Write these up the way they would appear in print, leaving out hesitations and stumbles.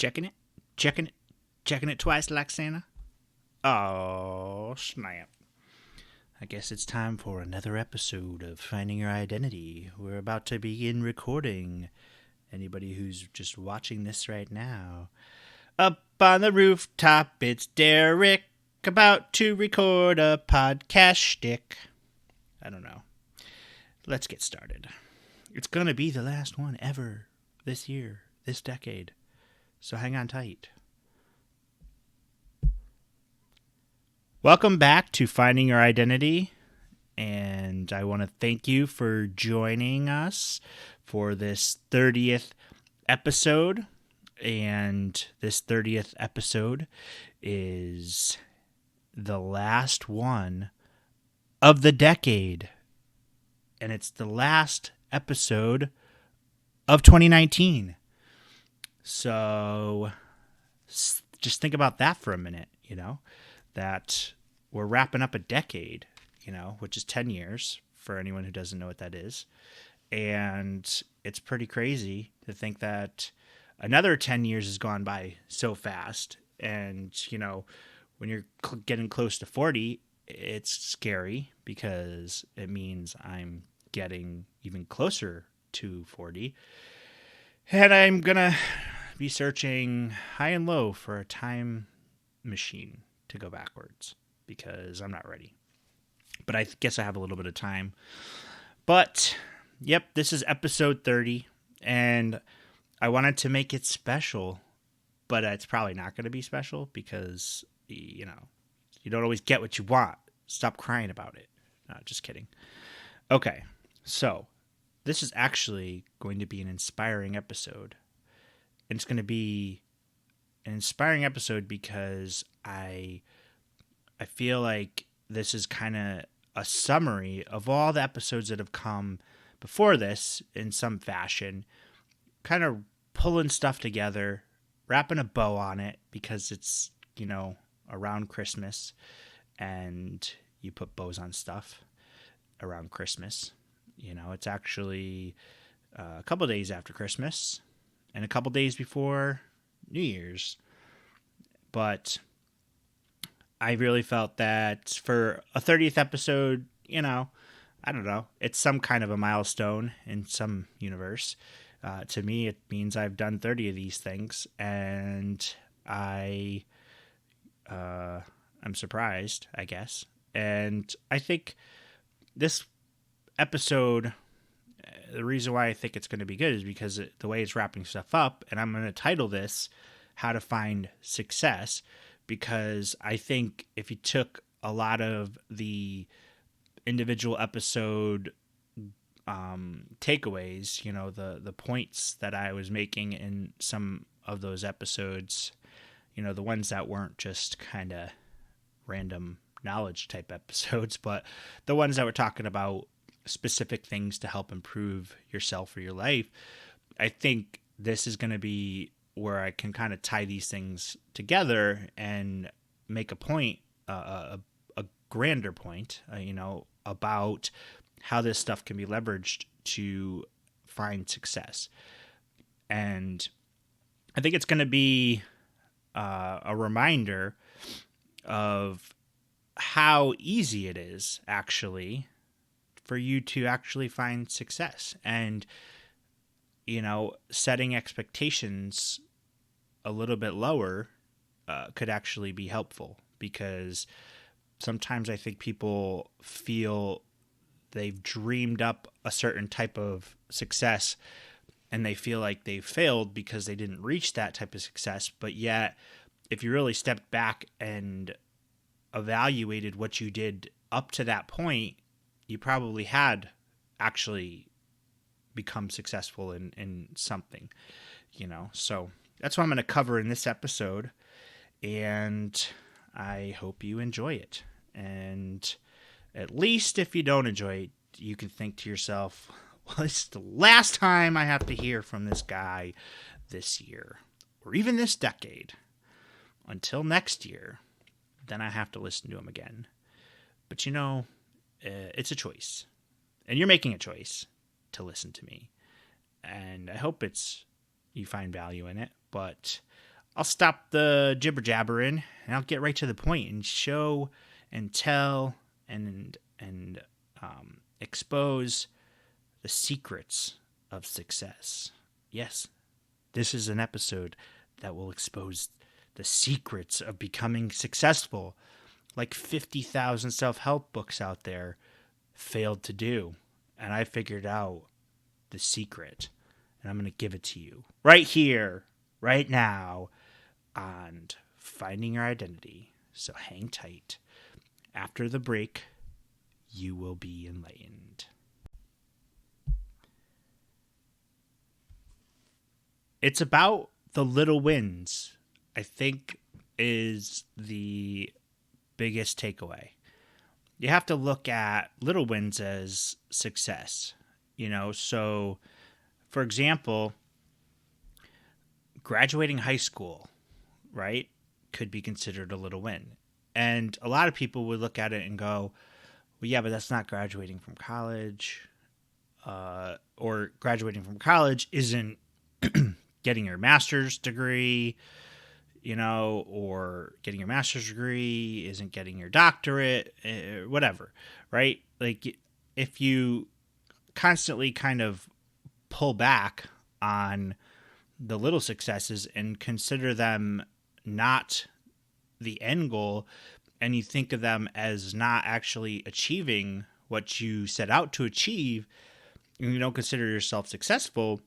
Checking it, checking it, checking it twice like Santa. Oh, snap. I guess it's time for another episode of Finding Your Identity. We're about to begin recording. Anybody who's just watching this right now. Up on the rooftop, it's Derek, about to record a podcast shtick. I don't know. Let's get started. It's gonna be the last one ever this year, this decade. So hang on tight. Welcome back to Finding Your Identity, and I want to thank you for joining us for this 30th episode. And this 30th episode is the last one of the decade. And it's the last episode of 2019. So just think about that for a minute, that we're wrapping up a decade, which is 10 years for anyone who doesn't know what that is. And it's pretty crazy to think that another 10 years has gone by so fast. And, when you're getting close to 40, it's scary because it means I'm getting even closer to 40. And I'm going to be searching high and low for a time machine to go backwards because I'm not ready. But I guess I have a little bit of time. But, yep, this is episode 30. And I wanted to make it special, but it's probably not going to be special because, you don't always get what you want. Stop crying about it. No, just kidding. Okay, so this is actually going to be an inspiring episode. And it's going to be an inspiring episode because I feel like this is kind of a summary of all the episodes that have come before this in some fashion, kind of pulling stuff together, wrapping a bow on it because it's, around Christmas and you put bows on stuff around Christmas. It's actually a couple days after Christmas and a couple days before New Year's. But I really felt that for a 30th episode, I don't know, it's some kind of a milestone in some universe. To me, it means I've done 30 of these things, and I'm surprised, I guess. And I think this episode, the reason why I think it's going to be good is because the way it's wrapping stuff up, and I'm going to title this How to Find Success, because I think if you took a lot of the individual episode takeaways, the points that I was making in some of those episodes, the ones that weren't just kind of random knowledge type episodes, but the ones that were talking about specific things to help improve yourself or your life, I think this is going to be where I can kind of tie these things together and make a point, a grander point, about how this stuff can be leveraged to find success. And I think it's going to be a reminder of how easy it is actually for you to actually find success. And, setting expectations a little bit lower could actually be helpful, because sometimes I think people feel they've dreamed up a certain type of success and they feel like they've failed because they didn't reach that type of success. But yet, if you really stepped back and evaluated what you did up to that point, you probably had actually become successful in something, So that's what I'm going to cover in this episode, and I hope you enjoy it. And at least if you don't enjoy it, you can think to yourself, well, it's the last time I have to hear from this guy this year, or even this decade. Until next year, then I have to listen to him again. But it's a choice. And you're making a choice to listen to me. And I hope you find value in it. But I'll stop the jibber jabbering and I'll get right to the point and show and tell and expose the secrets of success. Yes, this is an episode that will expose the secrets of becoming successful, like 50,000 self-help books out there failed to do. And I figured out the secret, and I'm going to give it to you right here, right now, on Finding Your Identity. So hang tight. After the break, you will be enlightened. It's about the little wins, I think, is the biggest takeaway. You have to look at little wins as success. So for example, graduating high school, right, could be considered a little win. And a lot of people would look at it and go, well, yeah, but that's not graduating from college. Or graduating from college isn't getting your master's degree, or getting your master's degree isn't getting your doctorate, whatever, right? Like, if you constantly kind of pull back on the little successes and consider them not the end goal, and you think of them as not actually achieving what you set out to achieve, and you don't consider yourself successful,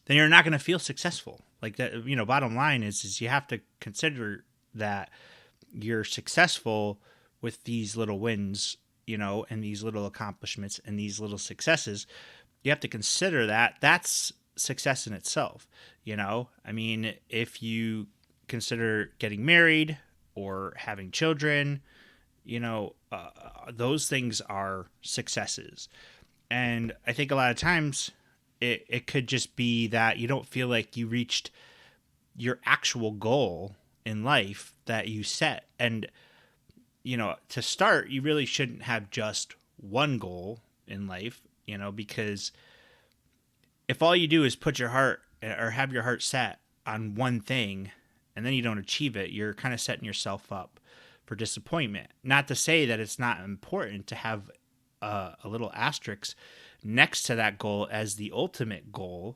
then you're not going to feel successful. Like that, bottom line is you have to consider that you're successful with these little wins, and these little accomplishments and these little successes. You have to consider that that's success in itself. I mean, if you consider getting married or having children, those things are successes. And I think a lot of times it could just be that you don't feel like you reached your actual goal in life that you set. And, to start, you really shouldn't have just one goal in life, because if all you do is put your heart or have your heart set on one thing and then you don't achieve it, you're kind of setting yourself up for disappointment. Not to say that it's not important to have a little asterisk next to that goal as the ultimate goal,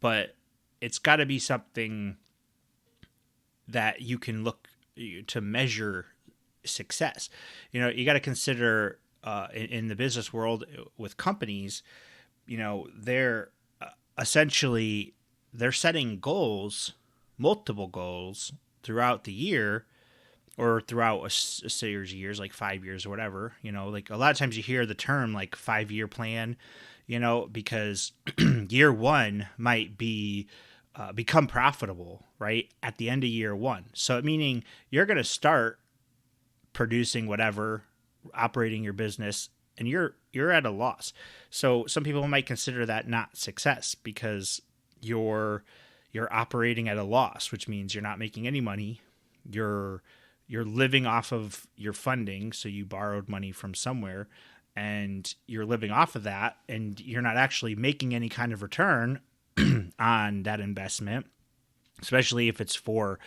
but it's got to be something that you can look to measure success. You got to consider in the business world with companies, they're essentially they're setting goals, multiple goals throughout the year or throughout a series of years, like 5 years or whatever. Like a lot of times you hear the term like 5-year plan, because year one might be become profitable, right, at the end of year one. So meaning you're going to start producing whatever, operating your business, and you're at a loss. So some people might consider that not success because you're operating at a loss, which means you're not making any money. You're living off of your funding, so you borrowed money from somewhere, and you're living off of that, and you're not actually making any kind of return on that investment, especially if it's for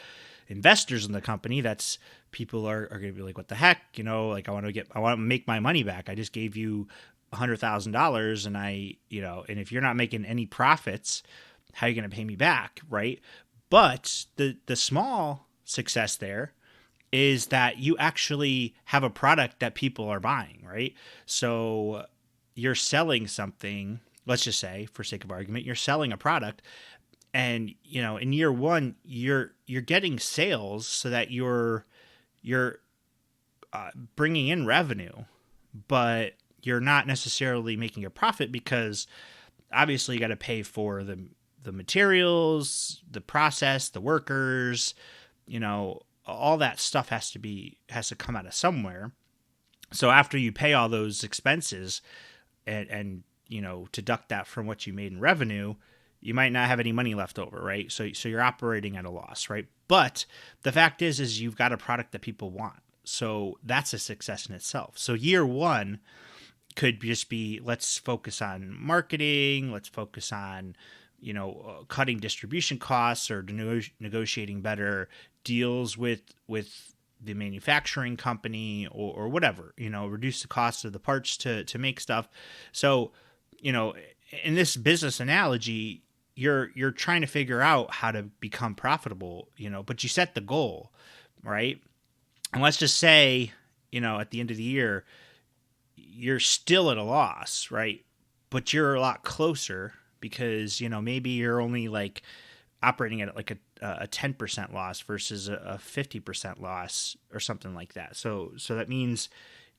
investors in the company. That's people are going to be like, what the heck, like I want to make my money back. I just gave you $100,000 and and if you're not making any profits, how are you going to pay me back? Right. But the small success there is that you actually have a product that people are buying, right? So you're selling something, let's just say for sake of argument, you're selling a product, and in year one you're getting sales so that you're bringing in revenue, but you're not necessarily making a profit because obviously you got to pay for the materials, the process, the workers, all that stuff has to come out of somewhere. So after you pay all those expenses and deduct that from what you made in revenue, you might not have any money left over, right? So you're operating at a loss, right? But the fact is you've got a product that people want. So that's a success in itself. So year one could just be, let's focus on marketing. Let's focus on, cutting distribution costs or negotiating better deals with the manufacturing company or whatever, reduce the cost of the parts to make stuff. So, in this business analogy, you're trying to figure out how to become profitable, but you set the goal, right? And let's just say, at the end of the year, you're still at a loss, right? But you're a lot closer because, maybe you're only like operating at like a 10% loss versus a 50% loss or something like that. So that means,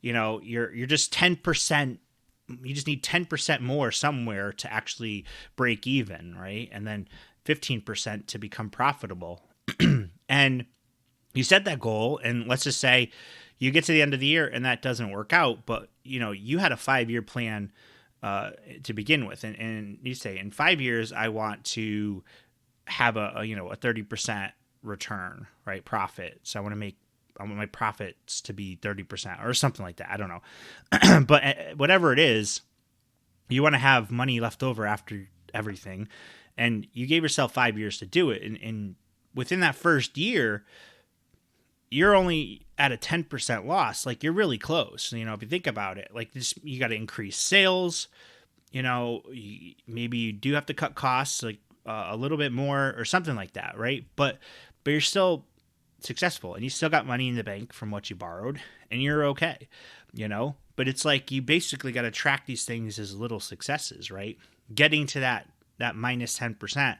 you're just 10%. You just need 10% more somewhere to actually break even, right? And then 15% to become profitable. And you set that goal, and let's just say you get to the end of the year and that doesn't work out, but you had a 5-year plan to begin with, and you say in 5 years I want to have a 30% return, right? Profit. So I want my profits to be 30% or something like that. I don't know. But whatever it is, you want to have money left over after everything. And you gave yourself 5 years to do it. And within that first year, you're only at a 10% loss. Like, you're really close. If you think about it, like this, you got to increase sales. Maybe you do have to cut costs, like a little bit more or something like that, right? But you're still successful and you still got money in the bank from what you borrowed and you're okay, but it's like you basically got to track these things as little successes, right? Getting to that minus 10%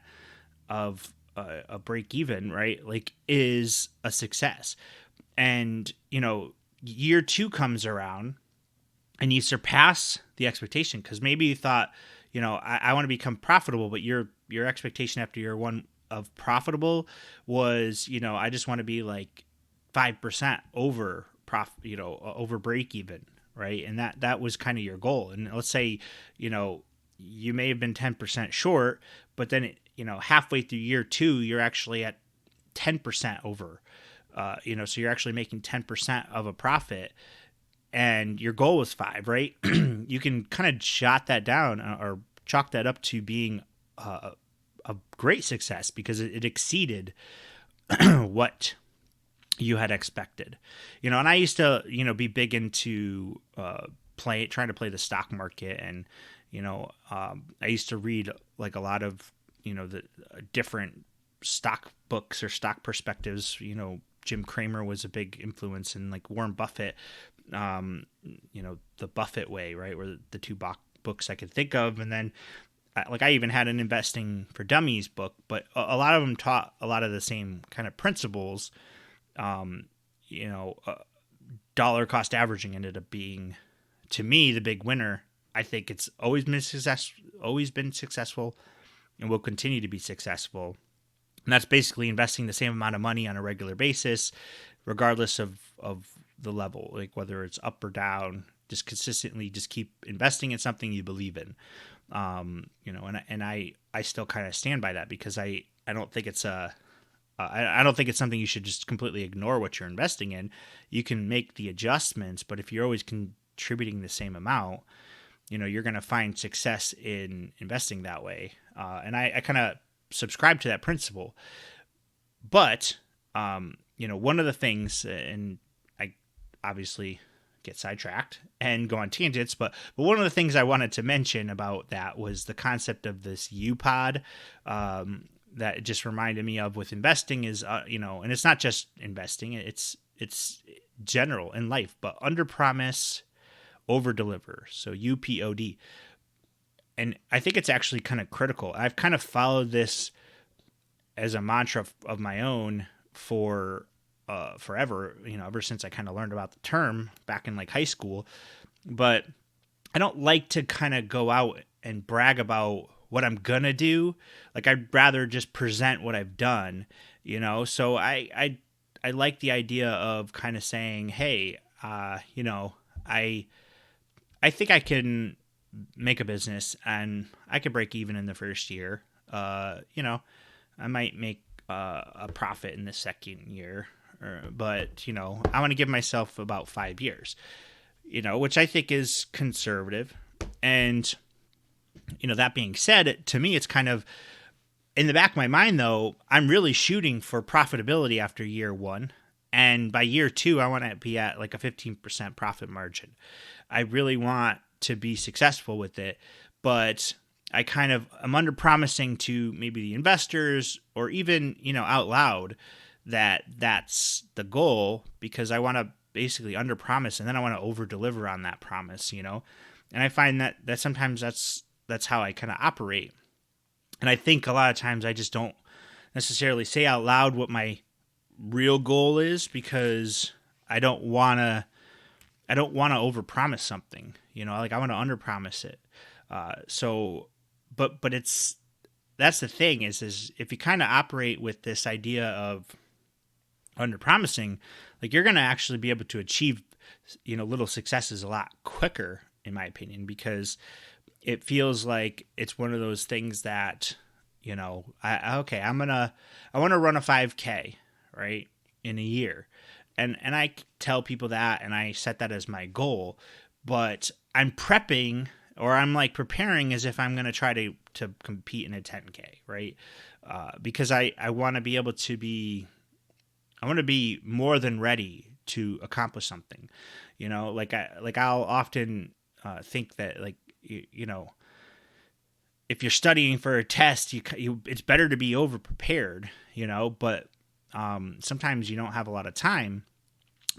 of a break even, right? Like, is a success. And year 2 comes around and you surpass the expectation, because maybe you thought, I want to become profitable, but your expectation after year 1 of profitable was, I just want to be like 5% over over break even, right? And that was kind of your goal. And let's say, you may have been 10% short, but then halfway through year 2, you're actually at 10% over, so you're actually making 10% of a profit, and your goal was 5, right? You can kind of jot that down or chalk that up to being a great success, because it exceeded what you had expected. And I used to, be big into trying to play the stock market, and I used to read like a lot of the different stock books or stock perspectives. Jim Cramer was a big influence, and like Warren Buffett, the Buffett Way, right, were the 2 books I could think of. And then I even had an Investing for Dummies book, but a lot of them taught a lot of the same kind of principles. Dollar cost averaging ended up being, to me, the big winner. I think it's always been successful and will continue to be successful. And that's basically investing the same amount of money on a regular basis, regardless of the level, like whether it's up or down. Just consistently just keep investing in something you believe in. And I still kind of stand by that, because I don't think it's I don't think it's something you should just completely ignore what you're investing in. You can make the adjustments, but if you're always contributing the same amount, you're going to find success in investing that way. And I kind of subscribe to that principle. But, one of the things, and I obviously get sidetracked and go on tangents, but one of the things I wanted to mention about that was the concept of this U-Pod, that it just reminded me of with investing is, and it's not just investing, it's general in life, but under promise, over deliver. So UPOD. And I think it's actually kind of critical. I've kind of followed this as a mantra of my own for forever, ever since I kind of learned about the term back in like high school. But I don't like to kind of go out and brag about what I'm gonna do. Like, I'd rather just present what I've done, So I like the idea of kind of saying, hey, I think I can make a business and I could break even in the first year. I might make a profit in the second year, but I want to give myself about 5 years, which I think is conservative. And that being said, to me, it's kind of in the back of my mind, though, I'm really shooting for profitability after year one. And by year two, I want to be at like a 15% profit margin. I really want to be successful with it, but I'm under promising to maybe the investors or even, out loud that that's the goal, because I want to basically under promise and then I want to over deliver on that promise, And I find that sometimes that's how I kind of operate. And I think a lot of times I just don't necessarily say out loud what my real goal is, because I don't want to overpromise something, like I want to underpromise it. But that's the thing is if you kind of operate with this idea of underpromising, like you're going to actually be able to achieve, little successes a lot quicker, in my opinion, because it feels like it's one of those things that, I want to run a 5K, right, in a year. And I tell people that, and I set that as my goal, but I'm prepping, or I'm like preparing as if I'm going to try to compete in a 10K, right? Because I want to be able to I want to be more than ready to accomplish something, I'll often think that, like, if you're studying for a test, it's better to be over prepared, but sometimes you don't have a lot of time.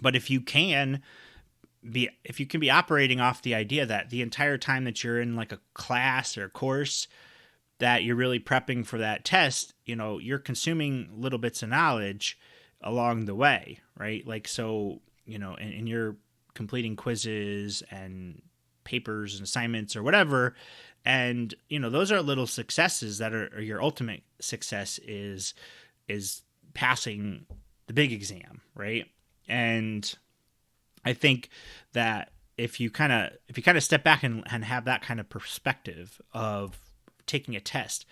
But if you can be operating off the idea that the entire time that you're in like a class or course that you're really prepping for that test, you're consuming little bits of knowledge along the way, right? Like, so, and you're completing quizzes and papers and assignments or whatever. And, those are little successes that are your ultimate success is passing the big exam, right? And I think that if you kind of step back and have that kind of perspective of taking a test,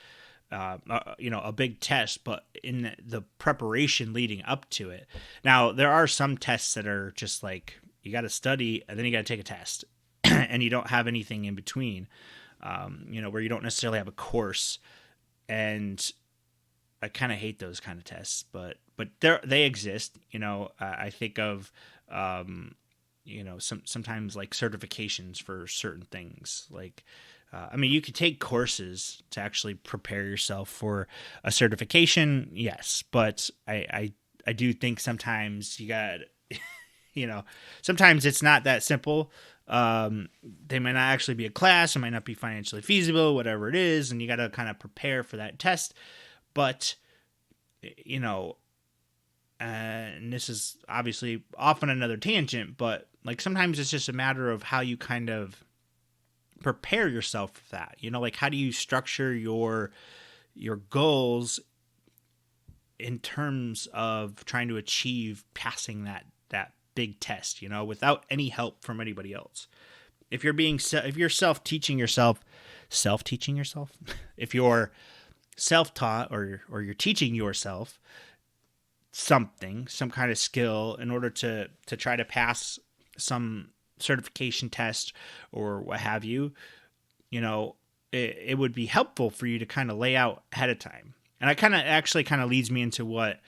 a big test, but in the preparation leading up to it. Now, there are some tests that are just like, you got to study and then you got to take a test and you don't have anything in between, where you don't necessarily have a course. And I kind of hate those kind of tests, but they exist. I think of, sometimes like certifications for certain things. Like, you could take courses to actually prepare yourself for a certification. Yes. But I do think sometimes you got, sometimes it's not that simple. They might not actually be a class. It might not be financially feasible, whatever it is. And you got to kind of prepare for that test. But, and this is obviously often another tangent, but like sometimes it's just a matter of how you kind of prepare yourself for that. Like how do you structure your goals in terms of trying to achieve passing that big test, without any help from anybody else. If you're self-teaching yourself, if you're self-taught or you're teaching yourself some kind of skill in order to try to pass some certification test or what have you, it would be helpful for you to kind of lay out ahead of time. And I kind of leads me into what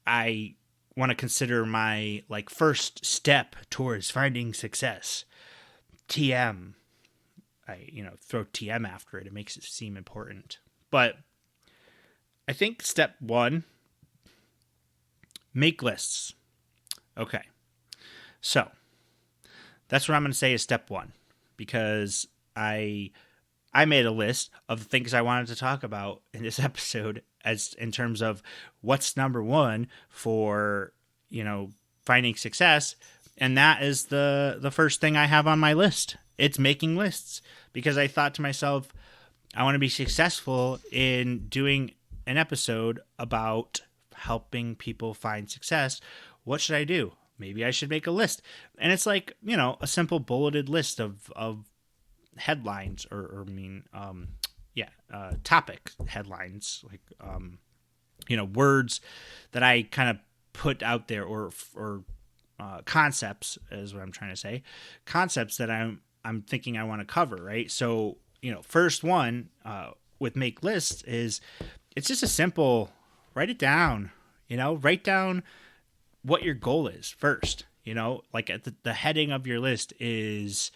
I want to consider my like first step towards finding success. TM. I throw TM after it. It makes it seem important. But I think step 1, make lists. Okay. So that's what I'm going to say is step 1, because I made a list of the things I wanted to talk about in this episode as in terms of what's number 1 for, finding success. And that is the first thing I have on my list. It's making lists, because I thought to myself, I want to be successful in doing an episode about helping people find success. What should I do? Maybe I should make a list. And it's like, a simple bulleted list of headlines topic headlines, like, words that I kind of put out there or concepts is what I'm trying to say. Concepts that I'm thinking I want to cover, right? So, first one with make lists is it's just a simple, write it down, write down what your goal is first. Like at the heading of your list is,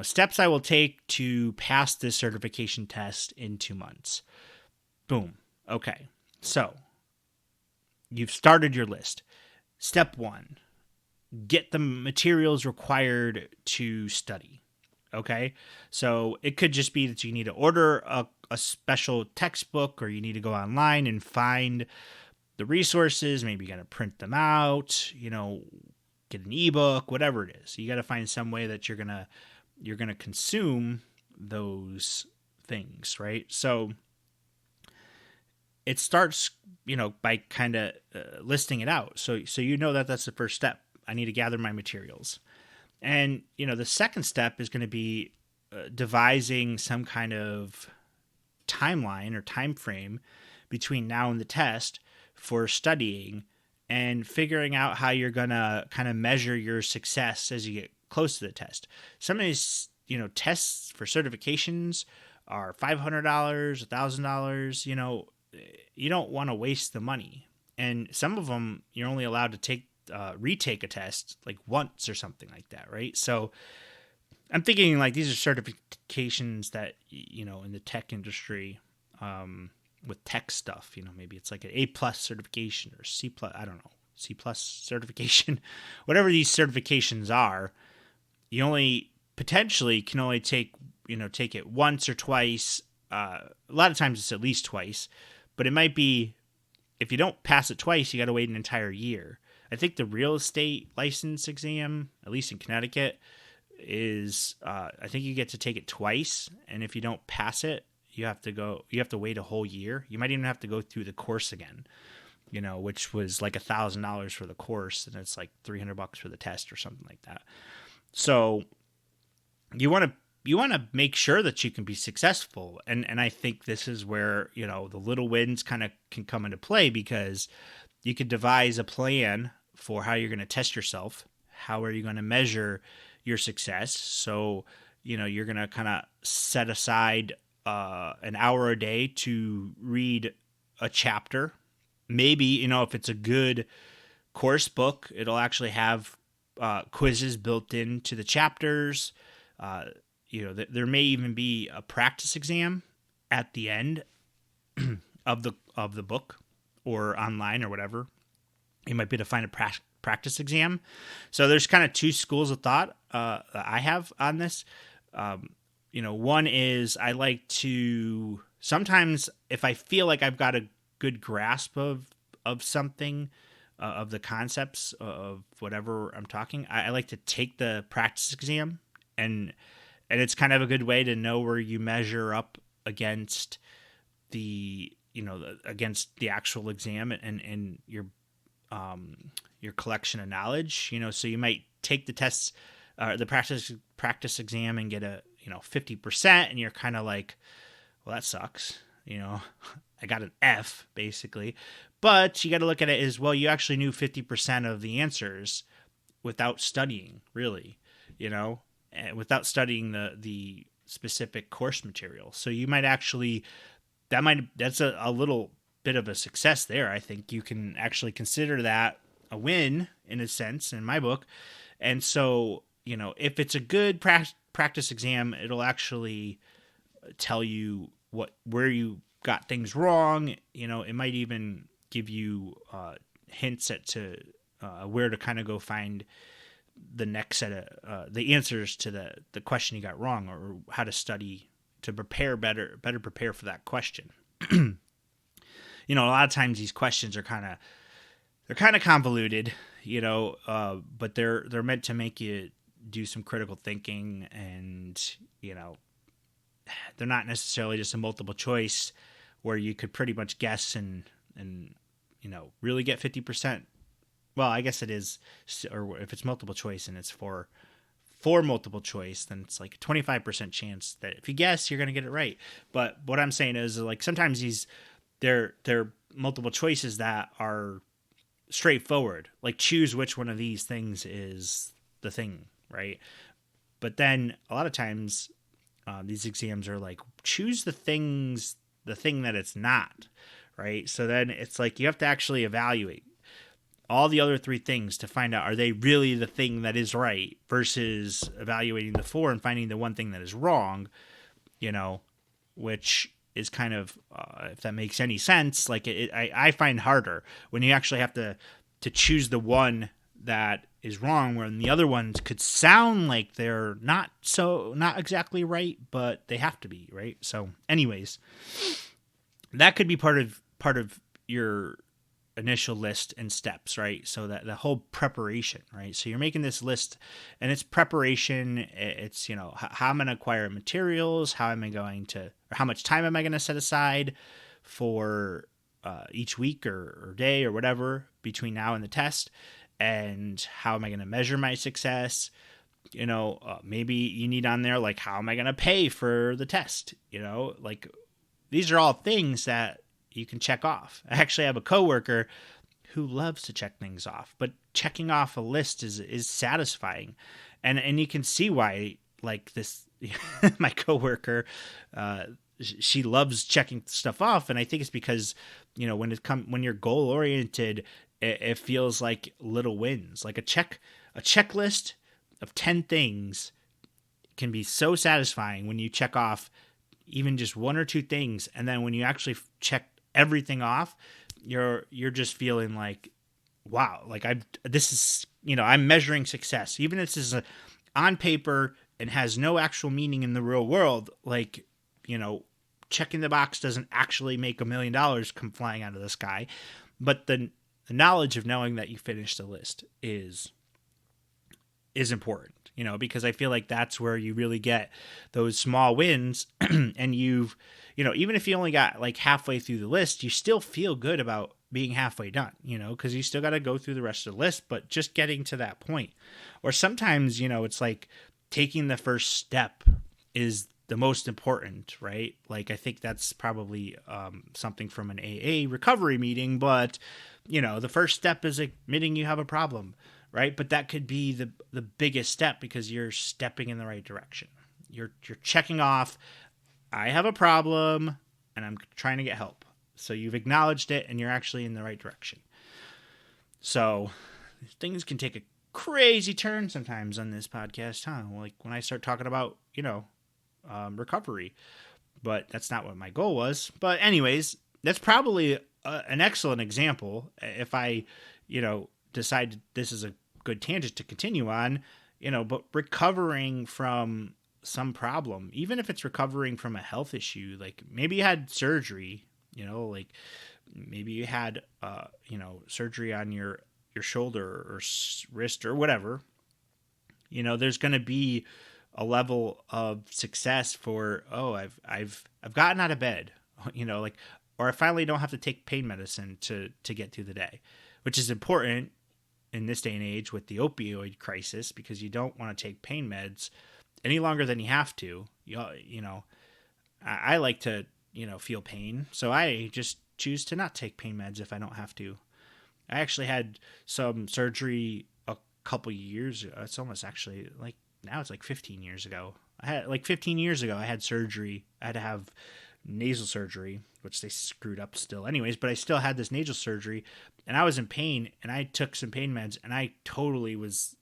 steps I will take to pass this certification test in 2 months. Boom. Okay. So you've started your list. Step one, get the materials required to study. Okay. So it could just be that you need to order a special textbook, or you need to go online and find the resources. Maybe you got to print them out, get an ebook, whatever it is. You got to find some way that you're going to consume those things, right? So it starts, by kind of listing it out. So that's the first step. I need to gather my materials. And, the second step is going to be devising some kind of timeline or time frame between now and the test for studying, and figuring out how you're going to kind of measure your success as you get close to the test. Some of these, tests for certifications are $500, $1,000, you don't want to waste the money. And some of them you're only allowed to retake a test like once or something like that, right? So I'm thinking like these are certifications that, in the tech industry, with tech stuff, maybe it's like an A+ certification or C+, I don't know, C+ certification, whatever these certifications are. You only potentially can only take it once or twice. A lot of times it's at least twice, but it might be, if you don't pass it twice, you got to wait an entire year. I think the real estate license exam, at least in Connecticut, is I think you get to take it twice, and if you don't pass it, you have to wait a whole year. You might even have to go through the course again, which was like $1,000 for the course, and it's like $300 for the test or something like that. So you want to make sure that you can be successful, and I think this is where the little wins kind of can come into play, because you could devise a plan for how you're going to test yourself. How are you going to measure your success? So you're going to kind of set aside an hour a day to read a chapter. Maybe, if it's a good course book, it'll actually have quizzes built into the chapters. There may even be a practice exam at the end of the book, or online or whatever. You might be able to find a practice exam. So there's kind of two schools of thought that I have on this. One is I like to, sometimes if I feel like I've got a good grasp of something, of the concepts of whatever I'm talking, I like to take the practice exam, and it's kind of a good way to know where you measure up against against the actual exam and your collection of knowledge. So you might take the tests, the practice exam, and get a 50%, and you're kind of like, well, that sucks. I got an F basically. But you got to look at it as, well, you actually knew 50% of the answers without studying, really, without studying the specific course material. So you might actually, that's a little bit of a success there. I think you can actually consider that a win in a sense, in my book. And so, if it's a good practice exam, it'll actually tell you where you got things wrong. It might even give you hints to where to kind of go find the next set of the answers to the question you got wrong, or how to study to prepare better prepare for that question. A lot of times these questions are kind of convoluted, but they're meant to make you do some critical thinking, and they're not necessarily just a multiple choice where you could pretty much guess and really get 50%. Well, I guess it is, or if it's multiple choice and it's for multiple choice, then it's like a 25% chance that if you guess, you're going to get it right. But what I'm saying is, like, sometimes they're multiple choices that are straightforward, like choose which one of these things is the thing, right? But then a lot of times these exams are like, choose the thing that it's not, right? So then it's like you have to actually evaluate all the other three things to find out, are they really the thing that is right, versus evaluating the four and finding the one thing that is wrong, you know, which is kind of, if that makes any sense, like I find harder when you actually have to choose the one that is wrong, when the other ones could sound like they're not exactly right, but they have to be, right? So anyways, that could be part of your initial list and steps, right? So that the whole preparation, right? So you're making this list, and it's preparation. It's, how I'm going to acquire materials, how am I going to, or how much time am I going to set aside for each week or day or whatever between now and the test, and how am I going to measure my success? Maybe you need on there, like, how am I going to pay for the test? Like, these are all things that you can check off. I actually have a coworker who loves to check things off, but checking off a list is satisfying, and you can see why. Like this, my coworker, she loves checking stuff off, and I think it's because when you're goal oriented, it feels like little wins. Like a checklist of 10 things can be so satisfying when you check off even just one or two things, and then when you actually check everything off, you're just feeling like, wow, like I'm measuring success, even if this is on paper and has no actual meaning in the real world. Like, checking the box doesn't actually make $1 million come flying out of the sky, but the knowledge of knowing that you finished the list is important, because I feel like that's where you really get those small wins. And even if you only got like halfway through the list, you still feel good about being halfway done, because you still got to go through the rest of the list, but just getting to that point. Or sometimes, it's like taking the first step is the most important, right? Like, I think that's probably something from an AA recovery meeting, but the first step is admitting you have a problem, right? But that could be the biggest step, because you're stepping in the right direction. You're checking off, I have a problem and I'm trying to get help. So you've acknowledged it and you're actually in the right direction. So things can take a crazy turn sometimes on this podcast, huh? Like when I start talking about, recovery, but that's not what my goal was. But anyways, that's probably an excellent example. If I, decide this is a good tangent to continue on, but recovering from some problem, even if it's recovering from a health issue, like maybe you had surgery, like maybe you had, surgery on your shoulder or wrist or whatever, there's going to be a level of success for, I've gotten out of bed, like, or I finally don't have to take pain medicine to get through the day, which is important in this day and age with the opioid crisis, because you don't want to take pain meds any longer than you have to. I like to, feel pain, so I just choose to not take pain meds if I don't have to. I actually had some surgery a couple years ago. It's almost actually like, now it's like 15 years ago. I had surgery. I had to have nasal surgery, which they screwed up still anyways, but I still had this nasal surgery and I was in pain, and I took some pain meds and I totally was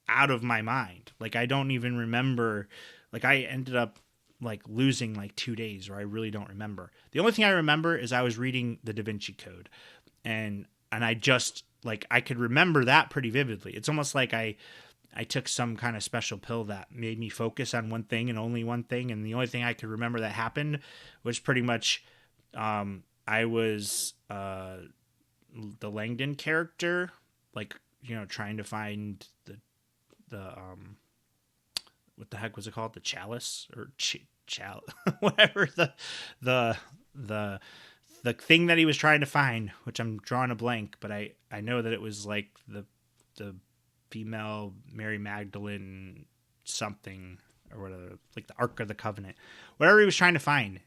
out of my mind. Like, I don't even remember, like I ended up like losing like 2 days, or I really don't remember. The only thing I remember is I was reading the Da Vinci Code, and I just, like, I could remember that pretty vividly. It's almost like I took some kind of special pill that made me focus on one thing and only one thing. And the only thing I could remember that happened was pretty much, I was, the Langdon character, like, trying to find the what the heck was it called? The chalice or whatever, the thing that he was trying to find, which I'm drawing a blank, but I know that it was like the female Mary Magdalene something or whatever, like the Ark of the Covenant, whatever he was trying to find.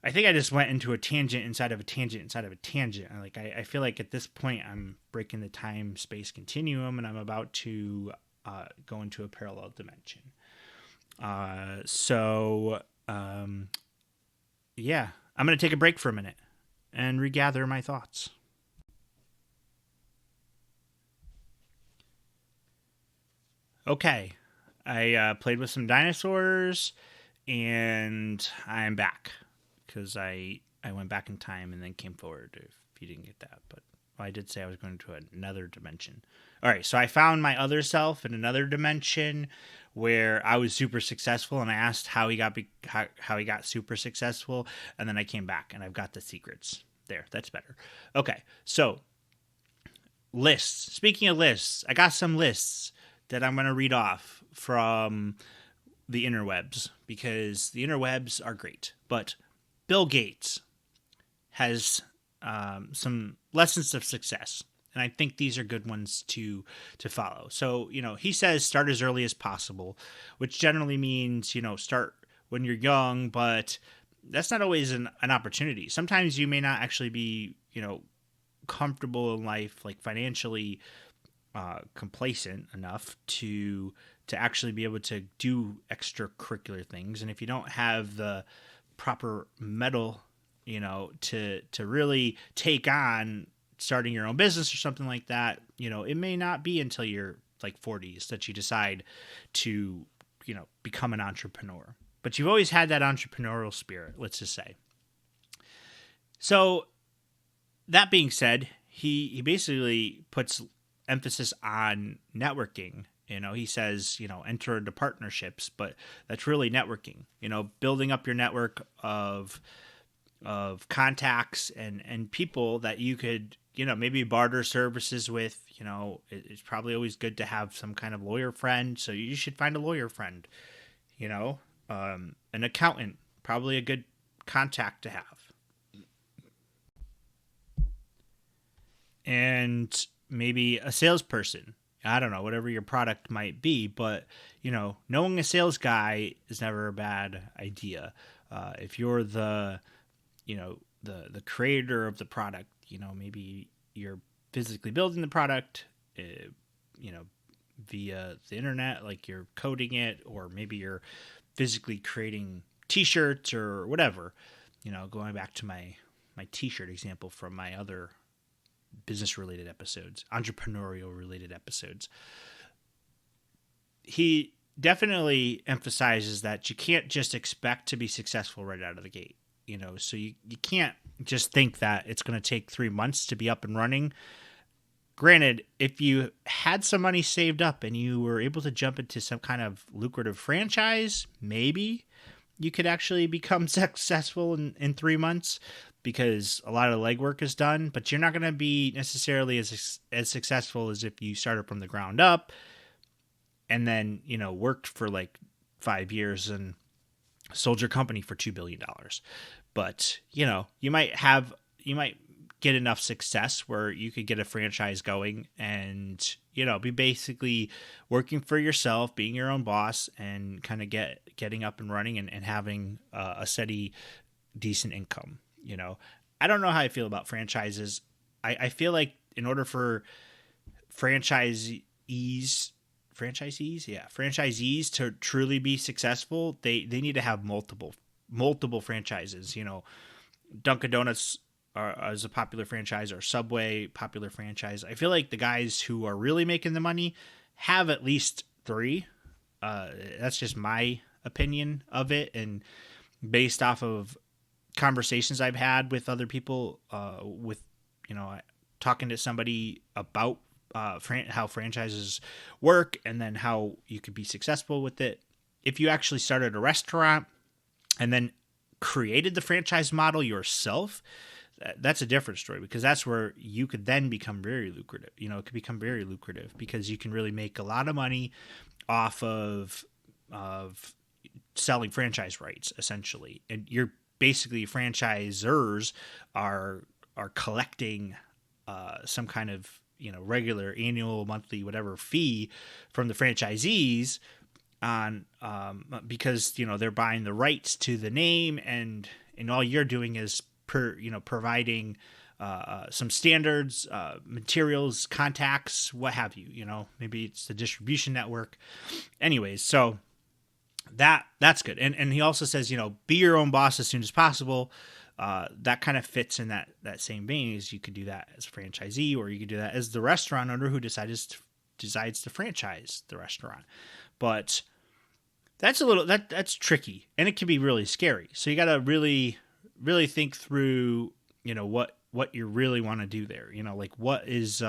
I think I just went into a tangent inside of a tangent inside of a tangent. Like, I feel like at this point I'm breaking the time space continuum, and I'm about to go into a parallel dimension. Yeah, I'm going to take a break for a minute. and regather my thoughts. Okay, I played with some dinosaurs, and I'm back because I went back in time and then came forward. If you didn't get that, but I did say I was going to another dimension. All right, so I found my other self in another dimension where I was super successful, and I asked how how he got super successful, and then I came back and I've got the secrets. There, that's better. Okay, so lists. Speaking of lists, I got some lists that I'm going to read off from the interwebs because the interwebs are great. But Bill Gates has some lessons of success, and I think these are good ones to follow. So, he says start as early as possible, which generally means, start when you're young, but that's not always an opportunity. Sometimes you may not actually be, comfortable in life, like financially complacent enough to actually be able to do extracurricular things. And if you don't have the proper metal, to really take on starting your own business or something like that, it may not be until you're like 40s that you decide to, become an entrepreneur. But you've always had that entrepreneurial spirit, let's just say. So that being said, he basically puts emphasis on networking. He says, enter into partnerships, but that's really networking, building up your network of contacts and people that you could, maybe barter services with. It's probably always good to have some kind of lawyer friend. So you should find a lawyer friend, an accountant, probably a good contact to have. And maybe a salesperson. I don't know, whatever your product might be, but knowing a sales guy is never a bad idea. If you're the creator of the product, maybe you're physically building the product, via the internet, like you're coding it, or maybe you're physically creating T-shirts or whatever. Going back to my T-shirt example from my other business-related episodes, entrepreneurial-related episodes. He definitely emphasizes that you can't just expect to be successful right out of the gate. So you can't just think that it's going to take 3 months to be up and running. Granted, if you had some money saved up and you were able to jump into some kind of lucrative franchise, maybe you could actually become successful in 3 months, because a lot of legwork is done, but you're not going to be necessarily as successful as if you started from the ground up and then, worked for like 5 years and sold your company for $2 billion. But, you might get enough success where you could get a franchise going and, be basically working for yourself, being your own boss, and kind of getting up and running and having a steady, decent income. I don't know how I feel about franchises. I feel like in order for franchisees to truly be successful, they need to have multiple franchises. Dunkin' Donuts is a popular franchise, or Subway, popular franchise. I feel like the guys who are really making the money have at least 3. That's just my opinion of it, and based off of conversations I've had with other people, talking to somebody about how franchises work, and then how you could be successful with it. If you actually started a restaurant and then created the franchise model yourself, that's a different story, because that's where you could then become very lucrative. It could become very lucrative because you can really make a lot of money off of selling franchise rights, essentially. And you're basically, franchisors are collecting some kind of regular, annual, monthly, whatever fee from the franchisees on because they're buying the rights to the name, and all you're doing is providing some standards, materials, contacts, what have you. Maybe it's the distribution network. Anyways, so that's good. And he also says, be your own boss as soon as possible. that kind of fits in that same vein. Is you could do that as a franchisee, or you could do that as the restaurant owner who decides to franchise the restaurant. But that's that's tricky, and it can be really scary. So you got to really think through, what you really want to do there. Like what is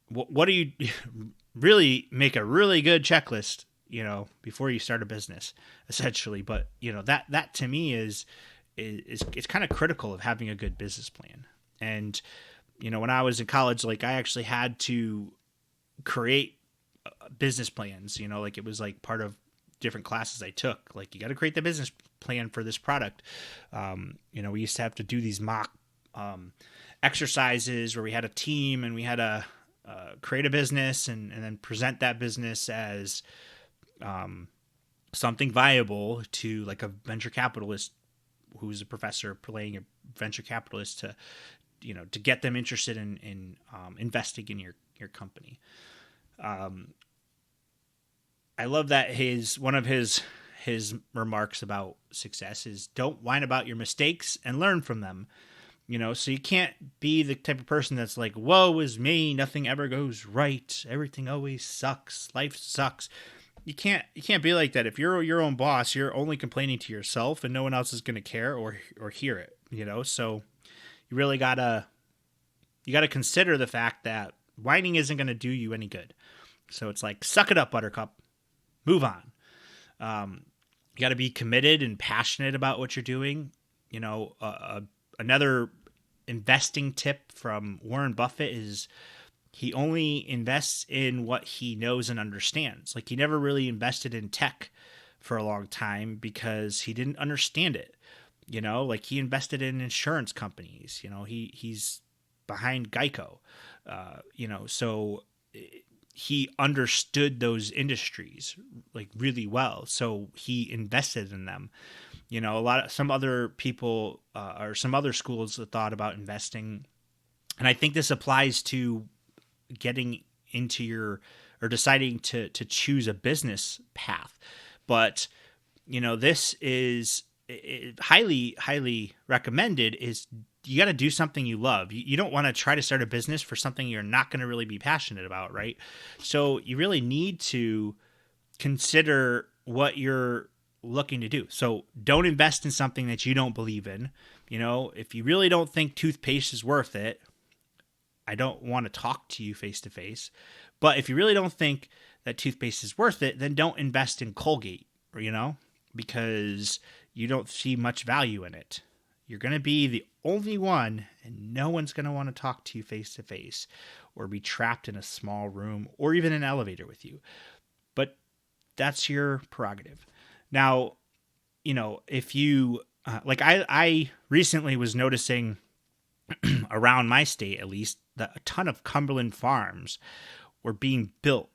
what do you really make a really good checklist, before you start a business, essentially. But that to me is it's kind of critical of having a good business plan. And when I was in college, like I actually had to create business plans, like it was like part of different classes I took. Like you got to create the business plan for this product. We used to have to do these mock exercises where we had a team and we had to create a business and then present that business as something viable to like a venture capitalist who's a professor playing a venture capitalist to get them interested in investing in your company. I love that one of his remarks about success is don't whine about your mistakes and learn from them. So you can't be the type of person that's like, woe is me, nothing ever goes right, everything always sucks, life sucks. You can't be like that. If you're your own boss, you're only complaining to yourself and no one else is going to care or hear it, So you really gotta consider the fact that whining isn't going to do you any good. So it's like, suck it up, Buttercup. Move on. You got to be committed and passionate about what you're doing. Another investing tip from Warren Buffett is he only invests in what he knows and understands. Like he never really invested in tech for a long time because he didn't understand it. Like he invested in insurance companies. He's behind Geico. So he understood those industries like really well. So he invested in them. Some other people or some other schools thought about investing. And I think this applies to getting into or deciding to choose a business path. But, this is highly, highly recommended is you got to do something you love. You don't want to try to start a business for something you're not going to really be passionate about, right? So you really need to consider what you're looking to do. So don't invest in something that you don't believe in. If you really don't think toothpaste is worth it, I don't want to talk to you face to face. But if you really don't think that toothpaste is worth it, then don't invest in Colgate, because you don't see much value in it. You're going to be the only one, and no one's going to want to talk to you face to face or be trapped in a small room or even an elevator with you. But that's your prerogative. Now, if you, I recently was noticing around my state, at least, that a ton of Cumberland farms were being built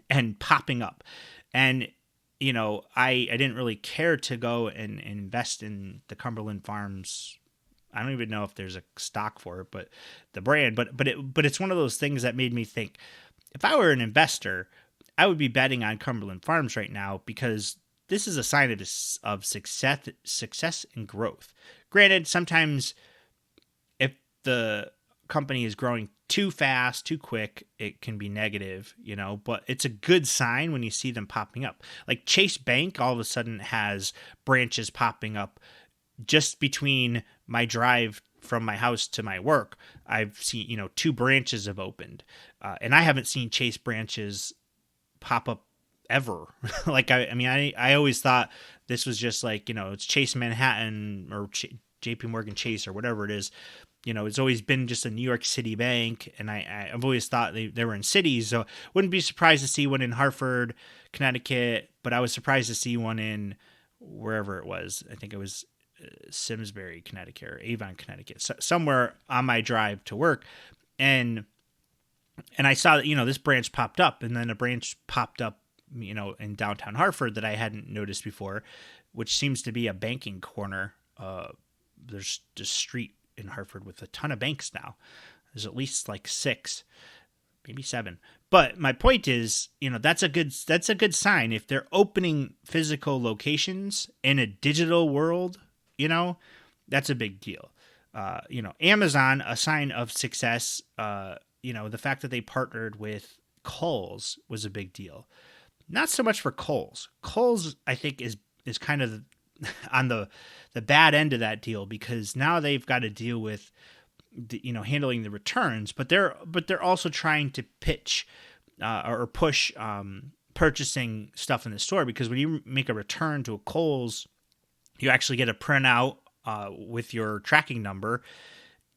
and popping up. And I didn't really care to go and invest in the Cumberland Farms. I don't even know if there's a stock for it, but the brand. But it's one of those things that made me think, if I were an investor, I would be betting on Cumberland Farms right now because this is a sign of success and growth. Granted, sometimes if the company is growing too fast, too quick, it can be negative, but it's a good sign when you see them popping up. Like Chase Bank all of a sudden has branches popping up just between my drive from my house to my work. I've seen, 2 branches have opened, and I haven't seen Chase branches pop up ever. I always thought this was just like, it's Chase Manhattan or JP Morgan Chase or whatever it is. It's always been just a New York City bank, and I've always thought they were in cities, so wouldn't be surprised to see one in Hartford, Connecticut, but I was surprised to see one in wherever it was. I think it was Simsbury, Connecticut, or Avon, Connecticut, somewhere on my drive to work, and I saw that, this branch popped up, and then a branch popped up, in downtown Hartford that I hadn't noticed before, which seems to be a banking corner. There's a street in Hartford with a ton of banks now. There's at least like 6, maybe 7. But my point is, that's a good sign. If they're opening physical locations in a digital world, That's a big deal. Amazon, a sign of success. The fact that they partnered with Kohl's was a big deal. Not so much for Kohl's. Kohl's, I think, is kind of on the bad end of that deal, because now they've got to deal with handling the returns, but they're also trying to pitch or push purchasing stuff in the store, because when you make a return to a Kohl's, you actually get a printout with your tracking number,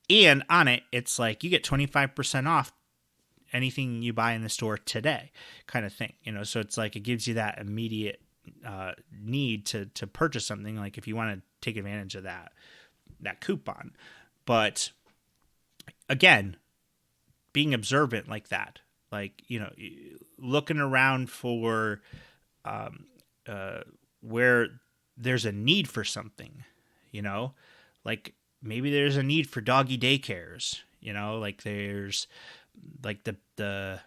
and on it it's like you get 25% off anything you buy in the store today, kind of thing. So it's like it gives you that immediate need to purchase something, like if you want to take advantage of that coupon. But again, being observant like that, like looking around for where there's a need for something, like maybe there's a need for doggy daycares, like there's like the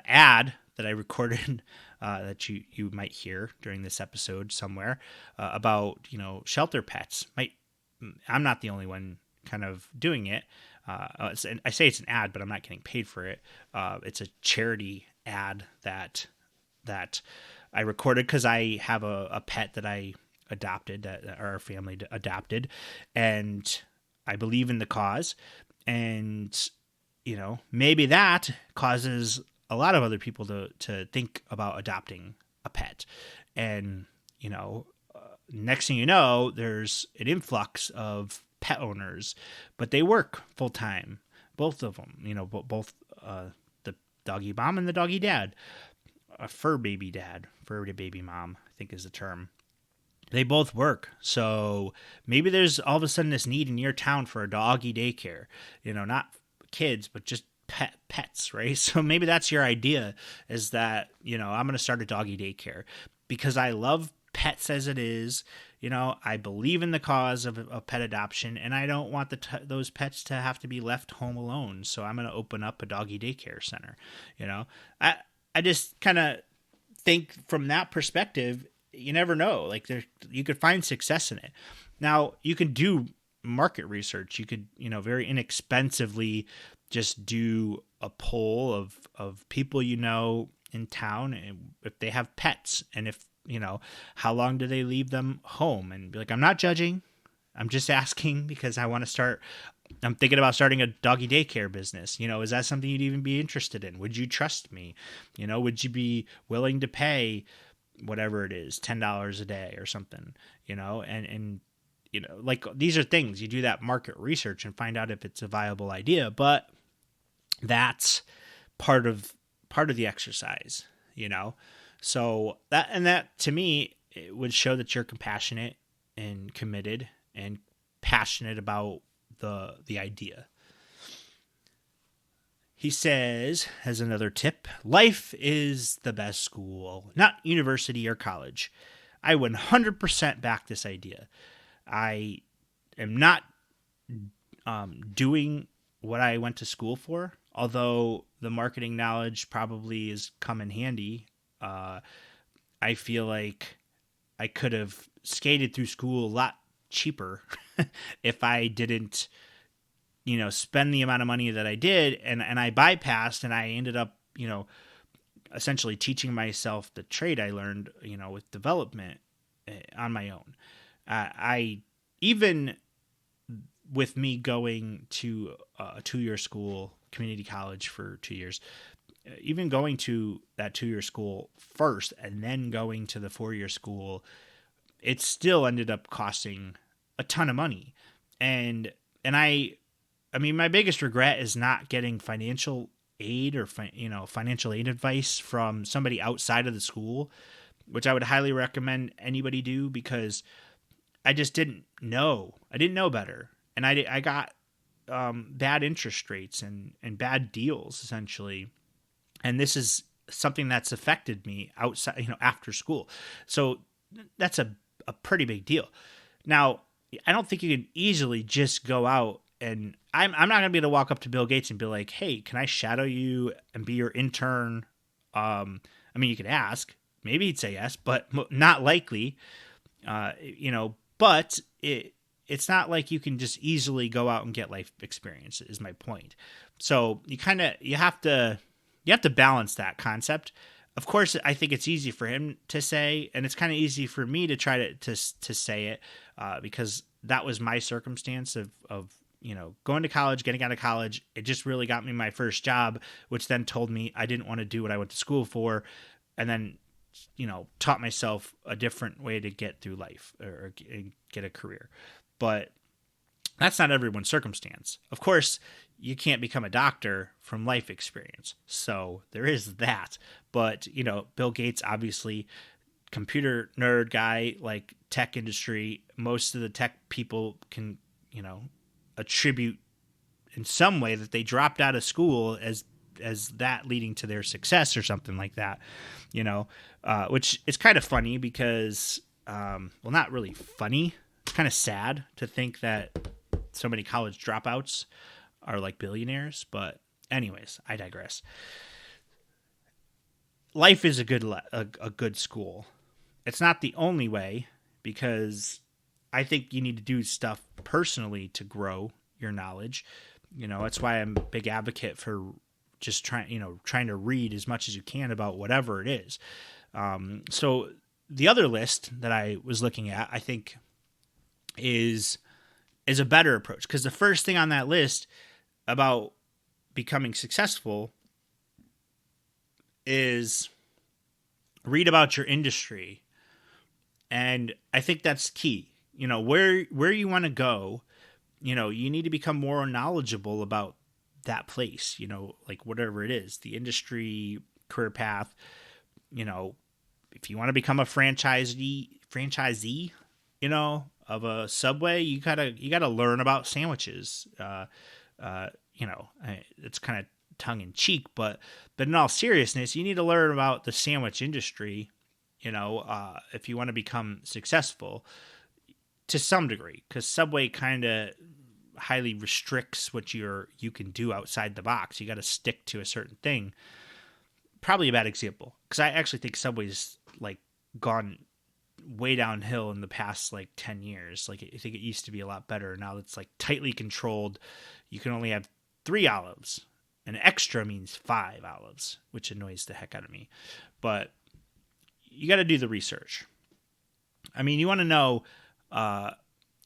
ad that I recorded that you might hear during this episode somewhere about shelter pets. I'm not the only one kind of doing it. I say it's an ad, but I'm not getting paid for it. It's a charity ad that I recorded because I have a pet that I adopted, that our family adopted, and I believe in the cause. And maybe that causes a lot of other people to think about adopting a pet. And next thing you know, there's an influx of pet owners, but they work full time, both of them. Both the doggy mom and the doggy dad, a fur baby mom, I think is the term. They both work. So maybe there's all of a sudden this need in your town for a doggy daycare, not kids, but just pets, right? So maybe that's your idea, is that, I'm going to start a doggy daycare because I love pets as it is. I believe in the cause of pet adoption, and I don't want those pets to have to be left home alone. So I'm going to open up a doggy daycare center. I just kind of think from that perspective, you never know. Like you could find success in it. Now you can do market research. You could, very inexpensively just do a poll of people in town, and if they have pets, and if how long do they leave them home, and be like, I'm not judging, I'm just asking because I'm thinking about starting a doggy daycare business. Is that something you'd even be interested in? Would you trust me? Would you be willing to pay whatever it is, $10 a day or something, and like these are things you do that market research and find out if it's a viable idea. But that's part of the exercise, so that to me, it would show that you're compassionate and committed and passionate about the idea. He says, as another tip, life is the best school, not university or college. I 100% back this idea. I am not doing what I went to school for, although the marketing knowledge probably is come in handy. I feel like I could have skated through school a lot cheaper if I didn't spend the amount of money that I did, and I bypassed, and I ended up, essentially teaching myself the trade I learned, with development on my own. I even with me going to a 2-year school, community college for 2 years, even going to that 2-year school first and then going to the 4-year school, it still ended up costing a ton of money. And I mean, my biggest regret is not getting financial aid or financial aid advice from somebody outside of the school, which I would highly recommend anybody do, because I just didn't know. I didn't know better, and I got bad interest rates and bad deals essentially, and this is something that's affected me outside, after school. So that's a pretty big deal. Now, I don't think you can easily just go out, and I'm not going to be able to walk up to Bill Gates and be like, hey, can I shadow you and be your intern? I mean, you could ask. Maybe he'd say yes, but not likely. but it's not like you can just easily go out and get life experience, is my point. So you have to balance that concept. Of course, I think it's easy for him to say, and it's kind of easy for me to try to say it, because that was my circumstance of going to college, getting out of college. It just really got me my first job, which then told me I didn't want to do what I went to school for, and then taught myself a different way to get through life or get a career. But that's not everyone's circumstance. Of course, you can't become a doctor from life experience. So there is that. But, Bill Gates, obviously, computer nerd guy, like tech industry, most of the tech people can, attribute in some way that they dropped out of school as that leading to their success or something like that, which is kind of funny because, not really funny. It's kind of sad to think that so many college dropouts are like billionaires, but anyways, I digress. Life is a good school. It's not the only way, because I think you need to do stuff personally to grow your knowledge. That's why I'm a big advocate for just trying to read as much as you can about whatever it is. So the other list that I was looking at, I think is a better approach, because the first thing on that list about becoming successful is read about your industry. And I think that's key. Where you want to go, you need to become more knowledgeable about that place, like whatever it is, the industry, career path. If you want to become a franchisee, of a Subway, you gotta learn about sandwiches. It's kind of tongue in cheek, but in all seriousness, you need to learn about the sandwich industry, if you want to become successful to some degree, because Subway kind of highly restricts what you can do outside the box. You got to stick to a certain thing. Probably a bad example, because I actually think Subway's like gone way downhill in the past like 10 years. Like, I think it used to be a lot better. Now it's like tightly controlled. You can only have 3 olives. An extra means 5 olives, which annoys the heck out of me. But you got to do the research. I mean, you want to know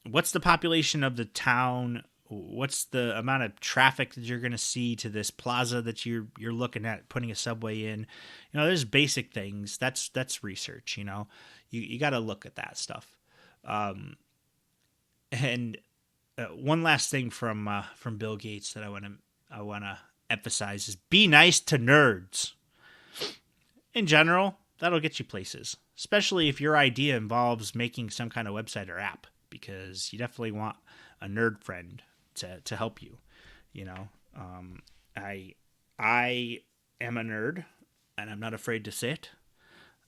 what's the population of the town, what's the amount of traffic that you're going to see to this plaza that you're looking at putting a Subway in. There's basic things. That's research. You got to look at that stuff. And one last thing from Bill Gates that I want to emphasize is be nice to nerds. In general, that'll get you places, especially if your idea involves making some kind of website or app, because you definitely want a nerd friend to help you. I am a nerd, and I'm not afraid to say it.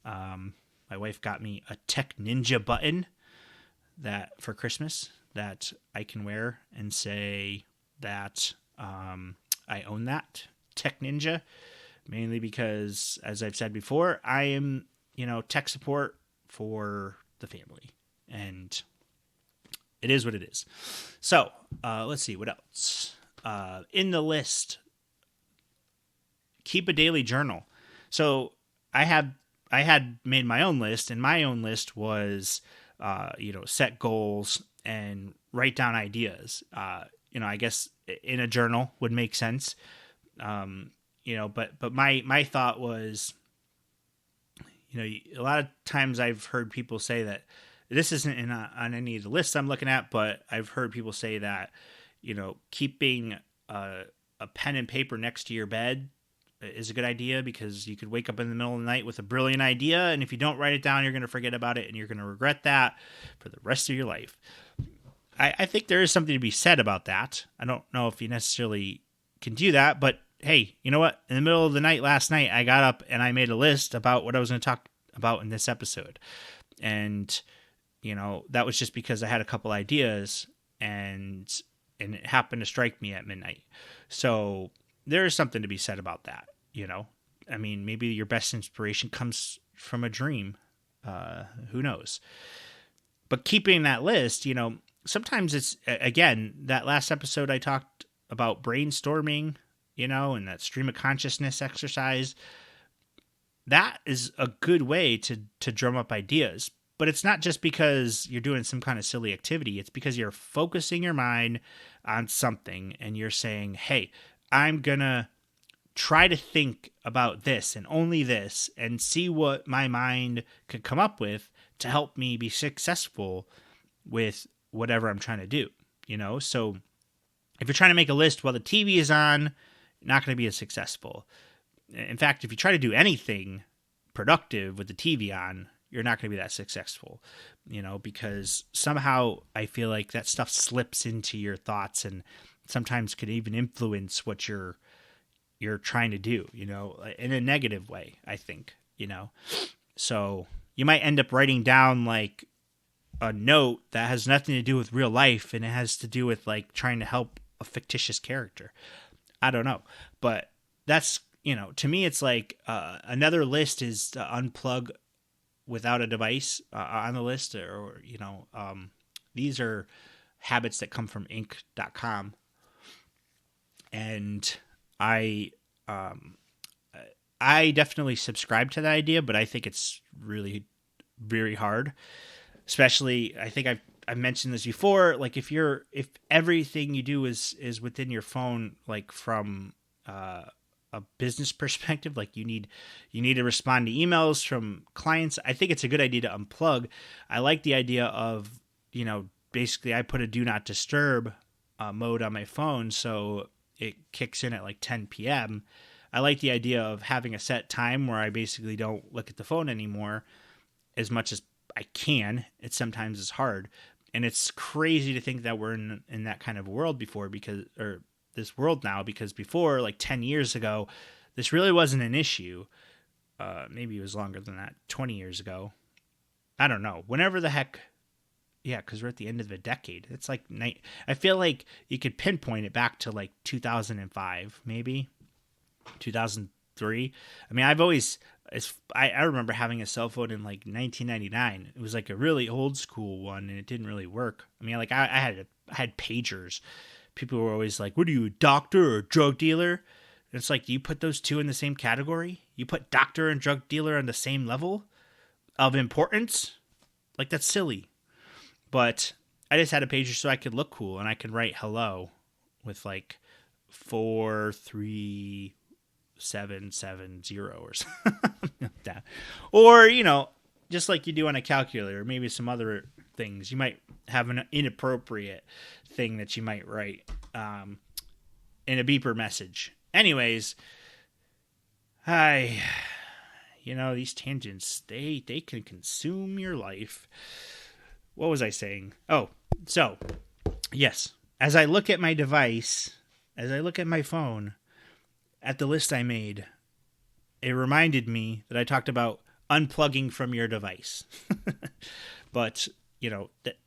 My wife got me a Tech Ninja button for Christmas that I can wear and say that I own that Tech Ninja, mainly because, as I've said before, I am, tech support for the family, and it is what it is. So let's see what else in the list. Keep a daily journal. So I had made my own list, and my own list was set goals and write down ideas. I guess in a journal would make sense. But my thought was, a lot of times I've heard people say that this isn't on any of the lists I'm looking at, but I've heard people say that, keeping a pen and paper next to your bed is a good idea, because you could wake up in the middle of the night with a brilliant idea, and if you don't write it down, you're going to forget about it, and you're going to regret that for the rest of your life. I think there is something to be said about that. I don't know if you necessarily can do that, but hey, you know what? In the middle of the night last night, I got up and I made a list about what I was going to talk about in this episode. And, that was just because I had a couple ideas, and it happened to strike me at midnight. So there is something to be said about that. I mean, maybe your best inspiration comes from a dream. Who knows? But keeping that list, sometimes it's, again, that last episode I talked about brainstorming, and that stream of consciousness exercise. That is a good way to drum up ideas. But it's not just because you're doing some kind of silly activity. It's because you're focusing your mind on something and you're saying, hey, I'm going to try to think about this and only this and see what my mind could come up with to help me be successful with whatever I'm trying to do, So if you're trying to make a list while the TV is on, you're not going to be as successful. In fact, if you try to do anything productive with the TV on, you're not going to be that successful, because somehow I feel like that stuff slips into your thoughts and sometimes could even influence what you're trying to do, in a negative way, I think, So you might end up writing down like a note that has nothing to do with real life and it has to do with like trying to help a fictitious character. I don't know. But that's, to me, it's like another list is to unplug without a device on the list, or these are habits that come from Inc.com, and I definitely subscribe to that idea, but I think it's really very hard. Especially, I think I've mentioned this before. Like if everything you do is within your phone, like from a business perspective, like you need to respond to emails from clients, I think it's a good idea to unplug. I like the idea of, basically I put a do not disturb mode on my phone, so it kicks in at like 10 p.m. I like the idea of having a set time where I basically don't look at the phone anymore as much as I can. It sometimes is hard. And it's crazy to think that we're in that kind of world this world now, because before, like 10 years ago, this really wasn't an issue. Maybe it was longer than that, 20 years ago. I don't know. Whenever the heck, yeah, because we're at the end of the decade. It's like, I feel like you could pinpoint it back to like 2005, maybe 2003. I mean, I remember having a cell phone in like 1999. It was like a really old school one, and it didn't really work. I mean, like I had pagers. People were always like, what are you, a doctor or a drug dealer? And it's like, you put those two in the same category? You put doctor and drug dealer on the same level of importance? Like, that's silly. But I just had a pager so I could look cool, and I could write hello with like 43770 or something like that. Or, just like you do on a calculator, maybe some other things. You might have an inappropriate thing that you might write in a beeper message. Anyways, these tangents, they can consume your life. What was I saying? Oh, so, yes. As I look at my device, as I look at my phone, at the list I made, it reminded me that I talked about unplugging from your device. But,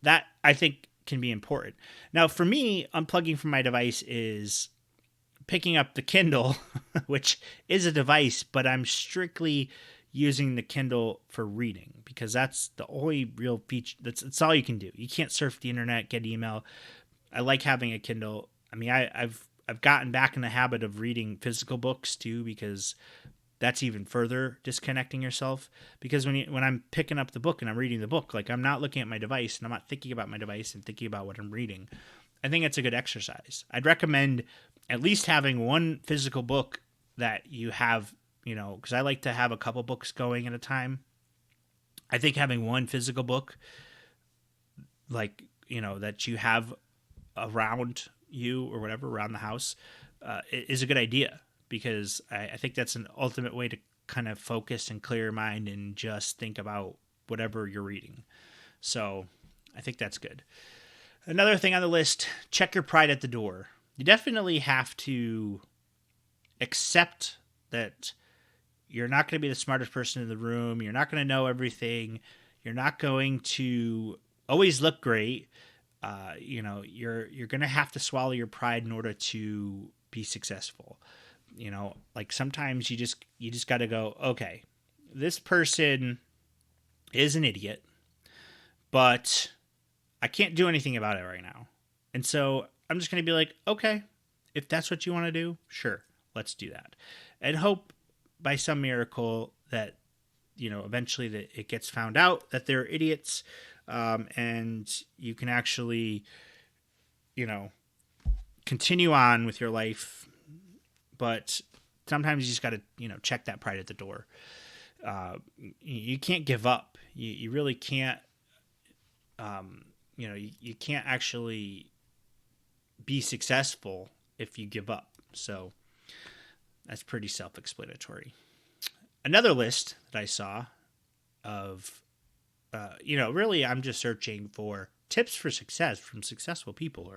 that I think can be important. Now, for me, unplugging from my device is picking up the Kindle, which is a device, but I'm strictly using the Kindle for reading because that's the only real feature. That's all you can do. You can't surf the internet, get email. I like having a Kindle. I mean, I've gotten back in the habit of reading physical books too, because that's even further disconnecting yourself. Because when I'm picking up the book and I'm reading the book, like I'm not looking at my device and I'm not thinking about my device and thinking about what I'm reading. I think it's a good exercise. I'd recommend at least having one physical book that you have, because I like to have a couple books going at a time. I think having one physical book, like, that you have around you or whatever, around the house, is a good idea. Because I think that's an ultimate way to kind of focus and clear your mind and just think about whatever you're reading. So I think that's good. Another thing on the list, check your pride at the door. You definitely have to accept that you're not going to be the smartest person in the room. You're not going to know everything. You're not going to always look great. You're going to have to swallow your pride in order to be successful. Like sometimes you just got to go, okay, this person is an idiot, but I can't do anything about it right now. And so I'm just going to be like, okay, if that's what you want to do, sure, let's do that. And hope by some miracle that, eventually that it gets found out that they're idiots, and you can actually, you know, continue on with your life. But sometimes you just got to, check that pride at the door. You can't give up. You really can't. You can't actually be successful if you give up. So that's pretty self-explanatory. Another list that I saw of, really I'm just searching for tips for success from successful people,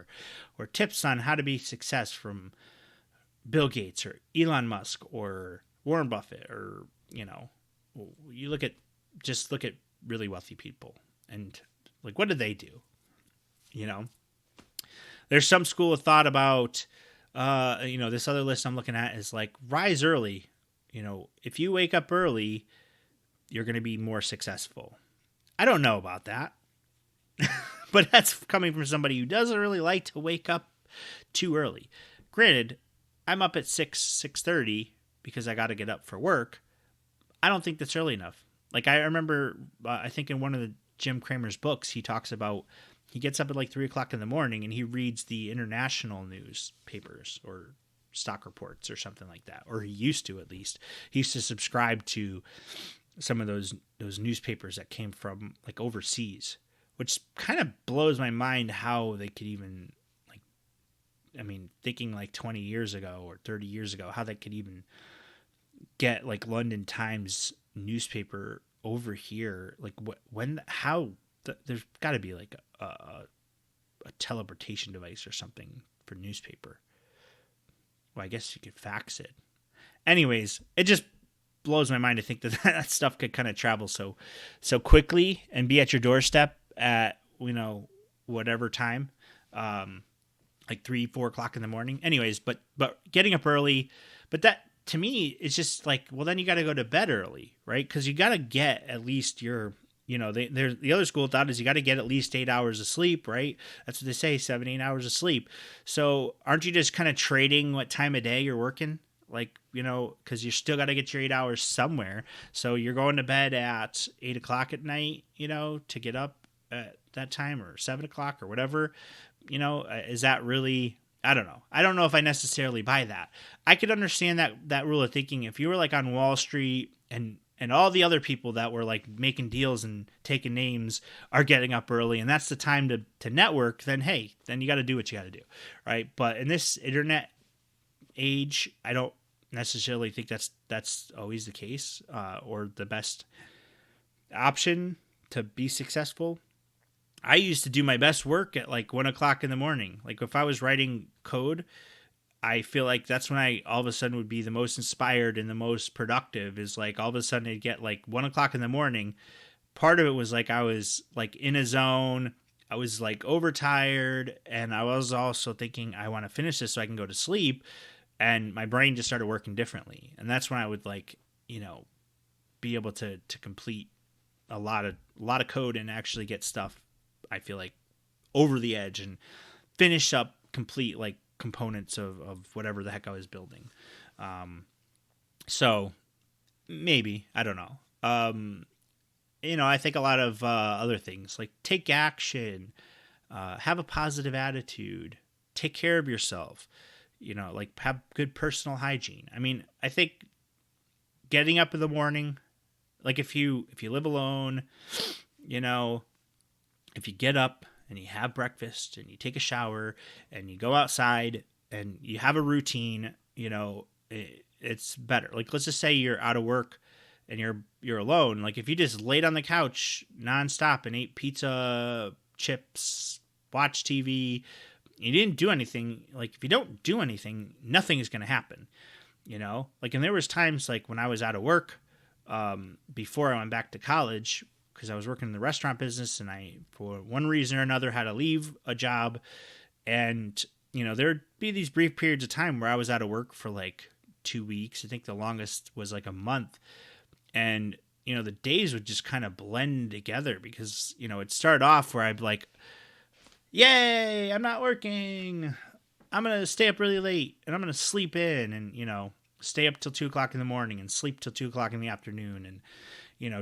or tips on how to be success from Bill Gates or Elon Musk or Warren Buffett, or, you look at really wealthy people and like, what do they do? There's some school of thought about, this other list I'm looking at is like rise early. If you wake up early, you're going to be more successful. I don't know about that, but that's coming from somebody who doesn't really like to wake up too early. Granted, I'm up at 6:30 because I got to get up for work. I don't think that's early enough. Like I remember, I think in one of the Jim Cramer's books, he talks about he gets up at like 3:00 in the morning and he reads the international newspapers or stock reports or something like that, or he used to, at least. He used to subscribe to some of those newspapers that came from like overseas, which kind of blows my mind how they could even, like, thinking like 20 years ago or 30 years ago, how they could even get like London Times newspaper over here. Like there's got to be like a teleportation device or something for newspaper. Well, I guess you could fax it. Anyways, it just blows my mind to think that stuff could kind of travel so quickly and be at your doorstep at, whatever time, like 3-4 o'clock in the morning. Anyways, but getting up early, but that to me is just like, well, then you got to go to bed early, right? Because you got to get at least your, the other school of thought is you got to get at least 8 hours of sleep, right? That's what they say, 7-8 hours of sleep. So aren't you just kind of trading what time of day you're working? Like, because you still got to get your 8 hours somewhere. So you're going to bed at 8 o'clock at night, to get up at that time, or 7 o'clock or whatever. Is that really, I don't know. I don't know if I necessarily buy that. I could understand that rule of thinking if you were like on Wall Street and all the other people that were like making deals and taking names are getting up early, and that's the time to network, then hey, then you got to do what you got to do, right? But in this internet age, I don't necessarily think that's always the case, or the best option to be successful. I used to do my best work at like 1 o'clock in the morning. Like if I was writing code, I feel like that's when I all of a sudden would be the most inspired and the most productive, is like all of a sudden I'd get like 1 o'clock in the morning. Part of it was like I was like in a zone. I was like overtired, and I was also thinking I want to finish this so I can go to sleep. And my brain just started working differently. And that's when I would like, be able to complete a lot of code and actually get stuff, I feel like, over the edge and finish up complete like components of whatever the heck I was building. So maybe, I don't know. I think a lot of other things like take action, have a positive attitude, take care of yourself, like have good personal hygiene. I think getting up in the morning, like if you live alone, if you get up and you have breakfast and you take a shower and you go outside and you have a routine, it's better. Like, let's just say you're out of work and you're alone. Like if you just laid on the couch nonstop and ate pizza, chips, watch TV, you didn't do anything. Like if you don't do anything, nothing is going to happen, like, and there was times like when I was out of work, before I went back to college, because I was working in the restaurant business and I, for one reason or another, had to leave a job. And, there'd be these brief periods of time where I was out of work for like 2 weeks. I think the longest was like a month. And, the days would just kind of blend together because, it started off where I'd like, yay, I'm not working. I'm going to stay up really late and I'm going to sleep in and, stay up till 2 o'clock in the morning and sleep till 2 o'clock in the afternoon and,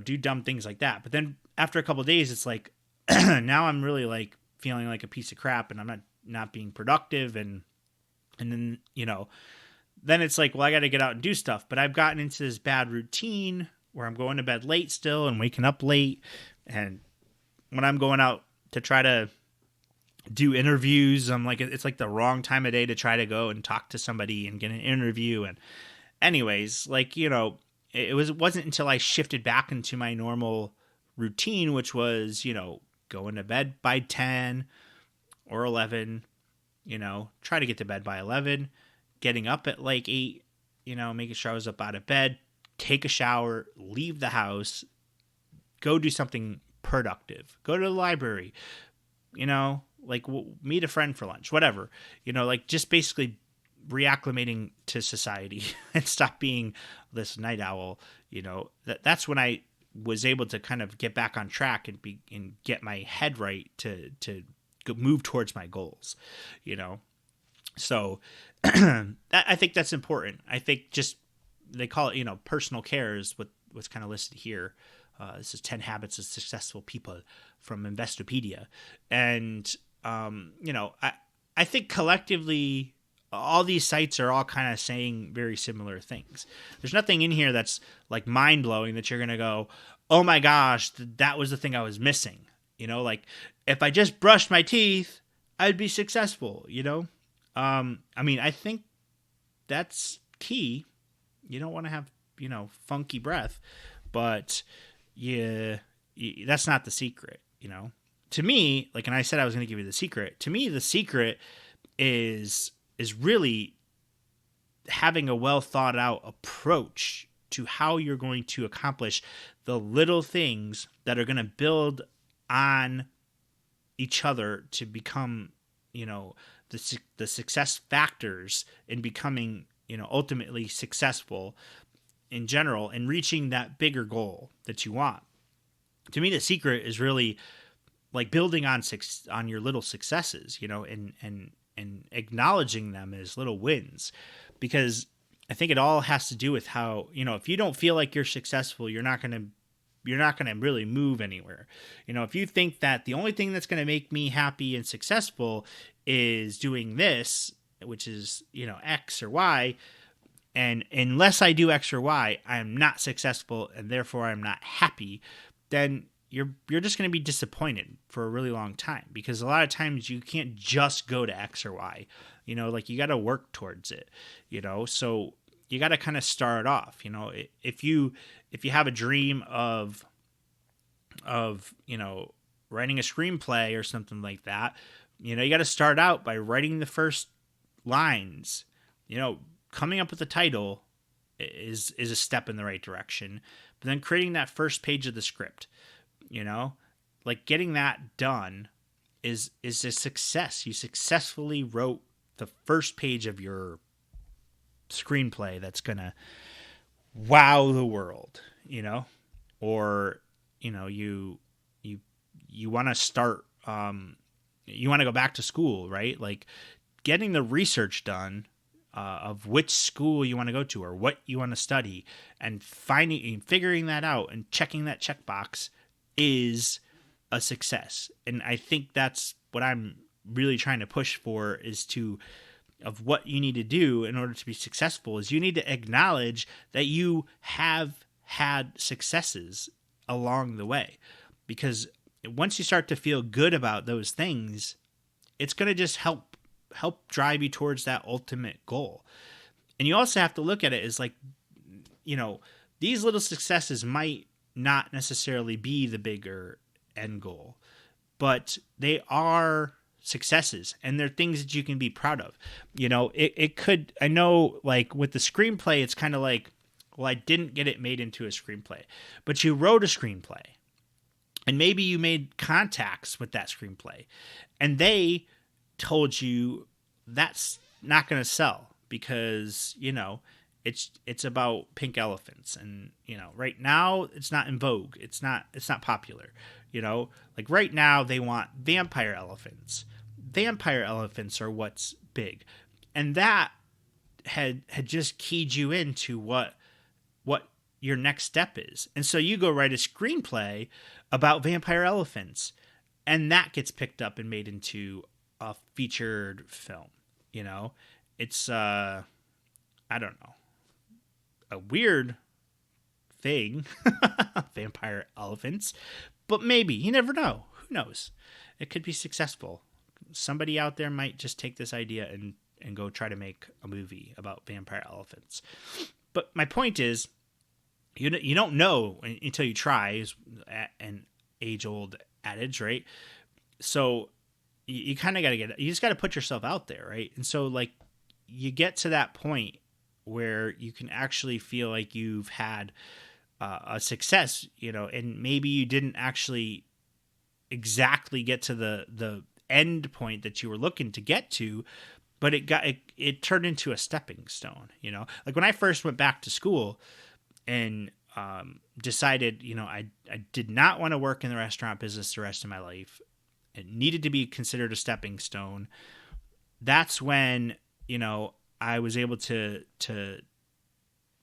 do dumb things like that. But then after a couple of days, it's like, now I'm really like feeling like a piece of crap and I'm not being productive. And then, then it's like, well, I got to get out and do stuff. But I've gotten into this bad routine where I'm going to bed late still and waking up late. And when I'm going out to try to do interviews, I'm like, it's like the wrong time of day to try to go and talk to somebody and get an interview. And anyways, like, it wasn't until I shifted back into my normal routine, which was, going to bed by 10 or 11, try to get to bed by 11, getting up at like 8, making sure I was up out of bed, take a shower, leave the house, go do something productive, go to the library, like meet a friend for lunch, whatever, like just basically reacclimating to society and stop being this night owl. That's when I was able to kind of get back on track and get my head right to move towards my goals, So I think that's important. I think just they call it, personal care is what's kind of listed here. This is 10 Habits of Successful People from Investopedia. And, I think collectively all these sites are all kind of saying very similar things. There's nothing in here that's like mind blowing that you're going to go, oh my gosh, that was the thing I was missing. Like if I just brushed my teeth, I'd be successful, I think that's key. You don't want to have, funky breath, but yeah, that's not the secret, To me, like, and I said I was going to give you the secret. To me, the secret is really having a well thought out approach to how you're going to accomplish the little things that are going to build on each other to become, the success factors in becoming, ultimately successful in general and reaching that bigger goal that you want. To me, the secret is really like building on your little successes, and acknowledging them as little wins, because I think it all has to do with how, if you don't feel like you're successful, you're not going to really move anywhere. If you think that the only thing that's going to make me happy and successful is doing this, which is, X or Y, and unless I do X or Y, I am not successful and therefore I'm not happy, then you're just going to be disappointed for a really long time, because a lot of times you can't just go to X or Y, like you got to work towards it, so you got to kind of start off, if you have a dream of writing a screenplay or something like that, you got to start out by writing the first lines, coming up with a title is a step in the right direction, but then creating that first page of the script, like getting that done is a success. You successfully wrote the first page of your screenplay that's gonna wow the world, or you want to start, you want to go back to school, right? Like getting the research done of which school you want to go to or what you want to study, and figuring that out and checking that checkbox is a success. And I think that's what I'm really trying to push for, of what you need to do in order to be successful is you need to acknowledge that you have had successes along the way, because once you start to feel good about those things, it's going to just help drive you towards that ultimate goal. And you also have to look at it as like, these little successes might not necessarily be the bigger end goal, but they are successes and they're things that you can be proud of. It could, I know, like with the screenplay, it's kind of like, well, I didn't get it made into a screenplay, but you wrote a screenplay and maybe you made contacts with that screenplay and they told you that's not going to sell because, it's about pink elephants and, right now it's not in vogue. It's not popular, like right now they want vampire elephants. vampire elephants are what's big. And that had just keyed you into what your next step is. And so you go write a screenplay about vampire elephants, and that gets picked up and made into a featured film. You know, it's I don't know, a weird thing, vampire elephants, but maybe, you never know. Who knows? It could be successful. Somebody out there might just take this idea and go try to make a movie about vampire elephants. But my point is, you don't know until you try, is an age-old adage, right? So you kind of got to you just got to put yourself out there, right? And so, like, you get to that point where you can actually feel like you've had a success, you know, and maybe you didn't actually exactly get to the end point that you were looking to get to, but it turned into a stepping stone, you know. Like when I first went back to school and decided, you know, I did not want to work in the restaurant business the rest of my life. It needed to be considered a stepping stone. That's when, you know, I was able to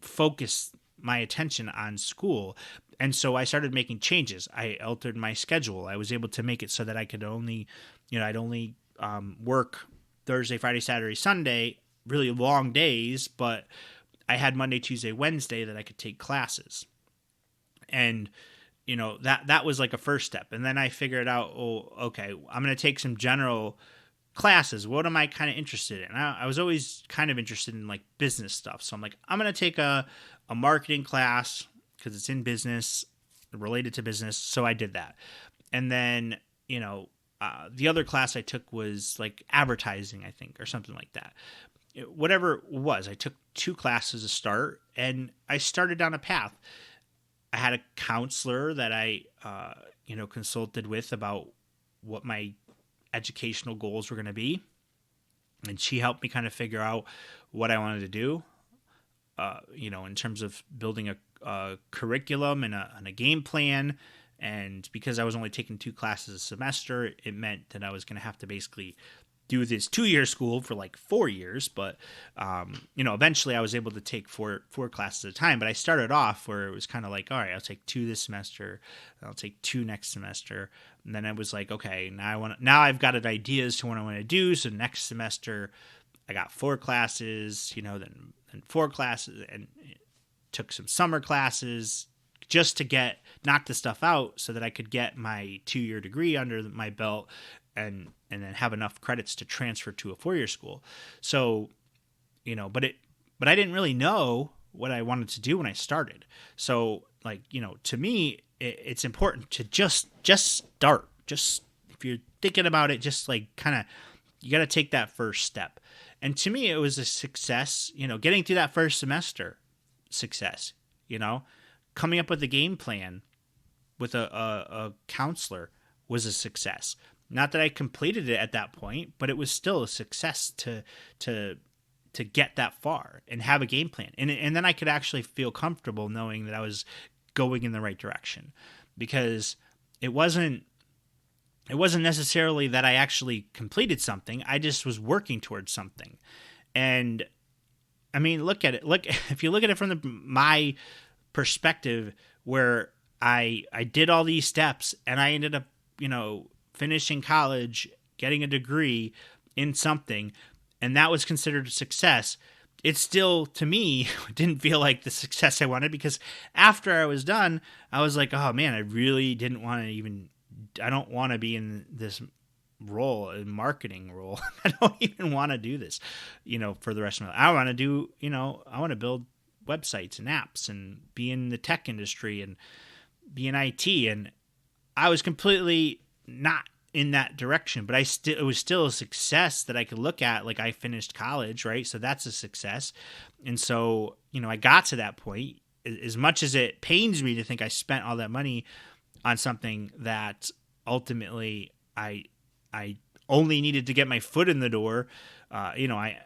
focus my attention on school. And so I started making changes. I altered my schedule. I was able to make it so that I could only, you know, I'd only work Thursday, Friday, Saturday, Sunday, really long days, but I had Monday, Tuesday, Wednesday that I could take classes. And, you know, that was like a first step. And then I figured out, oh, okay, I'm going to take some general classes. What am I kind of interested in? I was always kind of interested in like business stuff. So I'm like, I'm going to take a marketing class because it's in business, related to business. So I did that. And then, you know, the other class I took was like advertising, I think, or something like that. Whatever it was, I took 2 classes to start, and I started down a path. I had a counselor that I, you know, consulted with about what my educational goals were going to be. And she helped me kind of figure out what I wanted to do, you know, in terms of building a curriculum and a game plan. And because I was only taking 2 classes a semester, it meant that I was going to have to basically do this 2-year school for like 4 years. But, you know, eventually I was able to take four classes at a time. But I started off where it was kind of like, all right, I'll take 2 this semester. I'll take 2 next semester. And then I was like, okay, now I've got an idea as to what I want to do. So next semester I got 4 classes, you know, then 4 classes, and took some summer classes just to knock the stuff out so that I could get my 2-year degree under my belt and then have enough credits to transfer to a 4-year school. So, you know, but I didn't really know what I wanted to do when I started. So, like, you know, to me, it's important to just start. Just, if you're thinking about it, just like kind of, you got to take that first step. And to me, it was a success, you know, getting through that first semester, success, you know, coming up with a game plan with a counselor was a success. Not that I completed it at that point, but it was still a success to get that far and have a game plan. And then I could actually feel comfortable knowing that I was going in the right direction, because it wasn't necessarily that I actually completed something. I just was working towards something. And I mean, look at it. If you look at it from my perspective, where I did all these steps and I ended up, you know, finishing college, getting a degree in something, and that was considered a success. It still, to me, didn't feel like the success I wanted, because after I was done, I was like, oh man, I really didn't want to I don't want to be in this role, a marketing role. I don't even want to do this, you know, for the rest of my life. I want to do, you know, I want to build websites and apps and be in the tech industry and be in IT. And I was completely not in that direction, but it was still a success that I could look at. Like, I finished college, right? So that's a success. And so, you know, I got to that point. As much as it pains me to think I spent all that money on something that ultimately I only needed to get my foot in the door. You know, I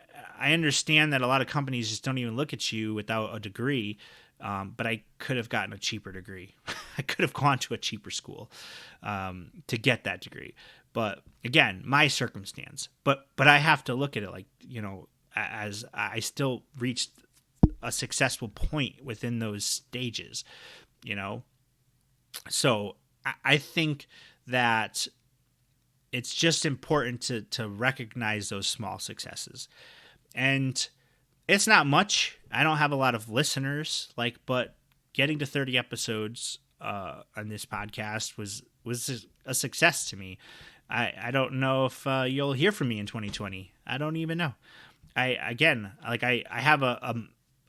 understand that a lot of companies just don't even look at you without a degree, but I could have gotten a cheaper degree. I could have gone to a cheaper school to get that degree. But again, my circumstance. But I have to look at it like, as I still reached a successful point within those stages, So I think that it's just important to recognize those small successes. And it's not much. I don't have a lot of listeners, but getting to 30 episodes on this podcast was a success to me. I don't know if you'll hear from me in 2020. I don't even know. I have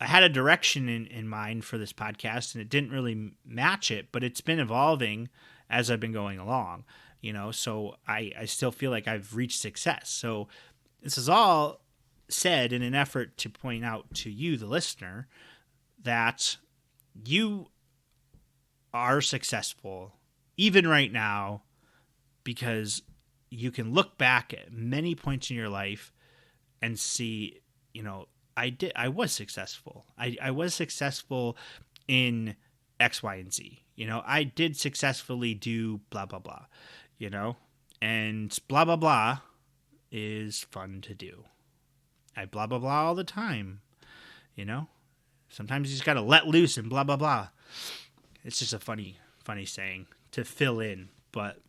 I had a direction in mind for this podcast, and it didn't really match it, but it's been evolving as I've been going along, so I still feel like I've reached success. So this is all said in an effort to point out to you, the listener, that you are successful even right now, because you can look back at many points in your life and see, I was successful. I was successful in X, Y, and Z. I did successfully do blah, blah, blah, and blah, blah, blah is fun to do. I blah, blah, blah all the time, Sometimes you just got to let loose and blah, blah, blah. It's just a funny saying to fill in, but,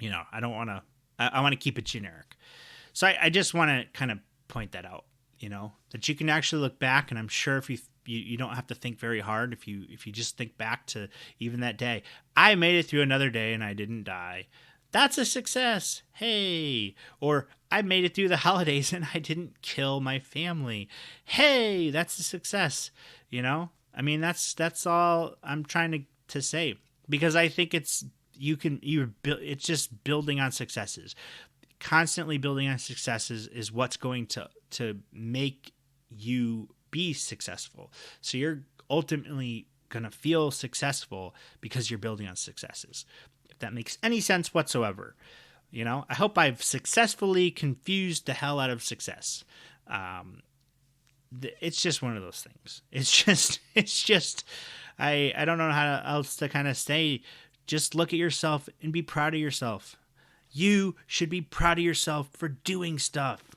I don't want to, I want to keep it generic. So I just want to kind of point that out, that you can actually look back, and I'm sure if you don't have to think very hard if you just think back to even that day. I made it through another day and I didn't die. That's a success. Hey. Or I made it through the holidays and I didn't kill my family. Hey, that's a success. That's all I'm trying to say, because I think it's just building on successes. Constantly building on successes is what's going to make you be successful. So you're ultimately going to feel successful because you're building on successes. If that makes any sense whatsoever. I hope I've successfully confused the hell out of success. It's just one of those things. It's just, I don't know how else to kind of say. Just look at yourself and be proud of yourself. You should be proud of yourself for doing stuff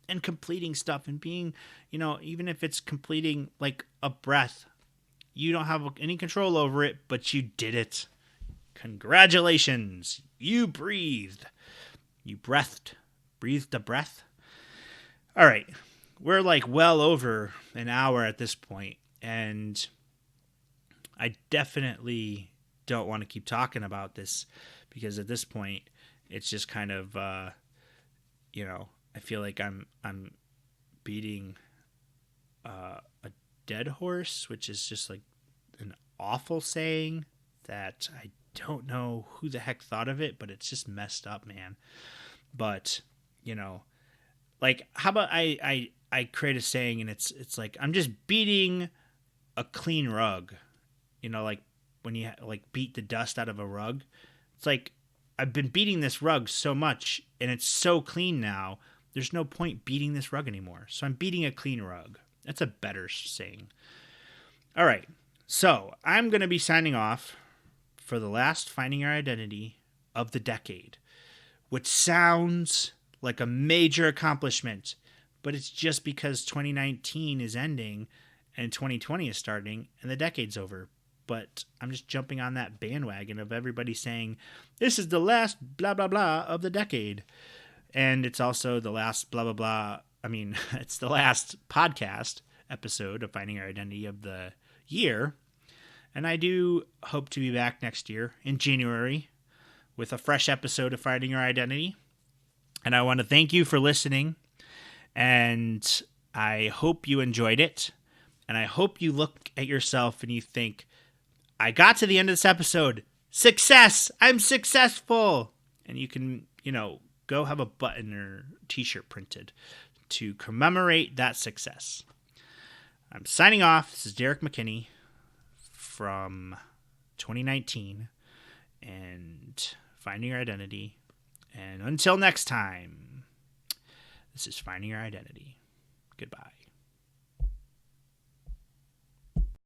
and completing stuff and being, even if it's completing like a breath, you don't have any control over it, but you did it. Congratulations. You breathed. You breathed a breath. All right. We're well over an hour at this point, and I definitely don't want to keep talking about this, because at this point it's just kind of I feel like I'm beating a dead horse, which is just like an awful saying that I don't know who the heck thought of it, but it's just messed up, man. But how about I create a saying, and it's like I'm just beating a clean rug, like when you beat the dust out of a rug. It's like I've been beating this rug so much and it's so clean now, there's no point beating this rug anymore. So I'm beating a clean rug. That's a better saying. All right. So I'm going to be signing off for the last Finding Our Identity of the decade, which sounds like a major accomplishment, but it's just because 2019 is ending and 2020 is starting and the decade's over. But I'm just jumping on that bandwagon of everybody saying, this is the last blah, blah, blah of the decade. And it's also the last blah, blah, blah. It's the last podcast episode of Finding Our Identity of the year. And I do hope to be back next year in January with a fresh episode of Finding Our Identity. And I want to thank you for listening. And I hope you enjoyed it. And I hope you look at yourself and you think, I got to the end of this episode. Success! I'm successful! And you can, go have a button or t-shirt printed to commemorate that success. I'm signing off. This is Derek McKinney from 2019 and Finding Your Identity. And until next time, this is Finding Your Identity. Goodbye.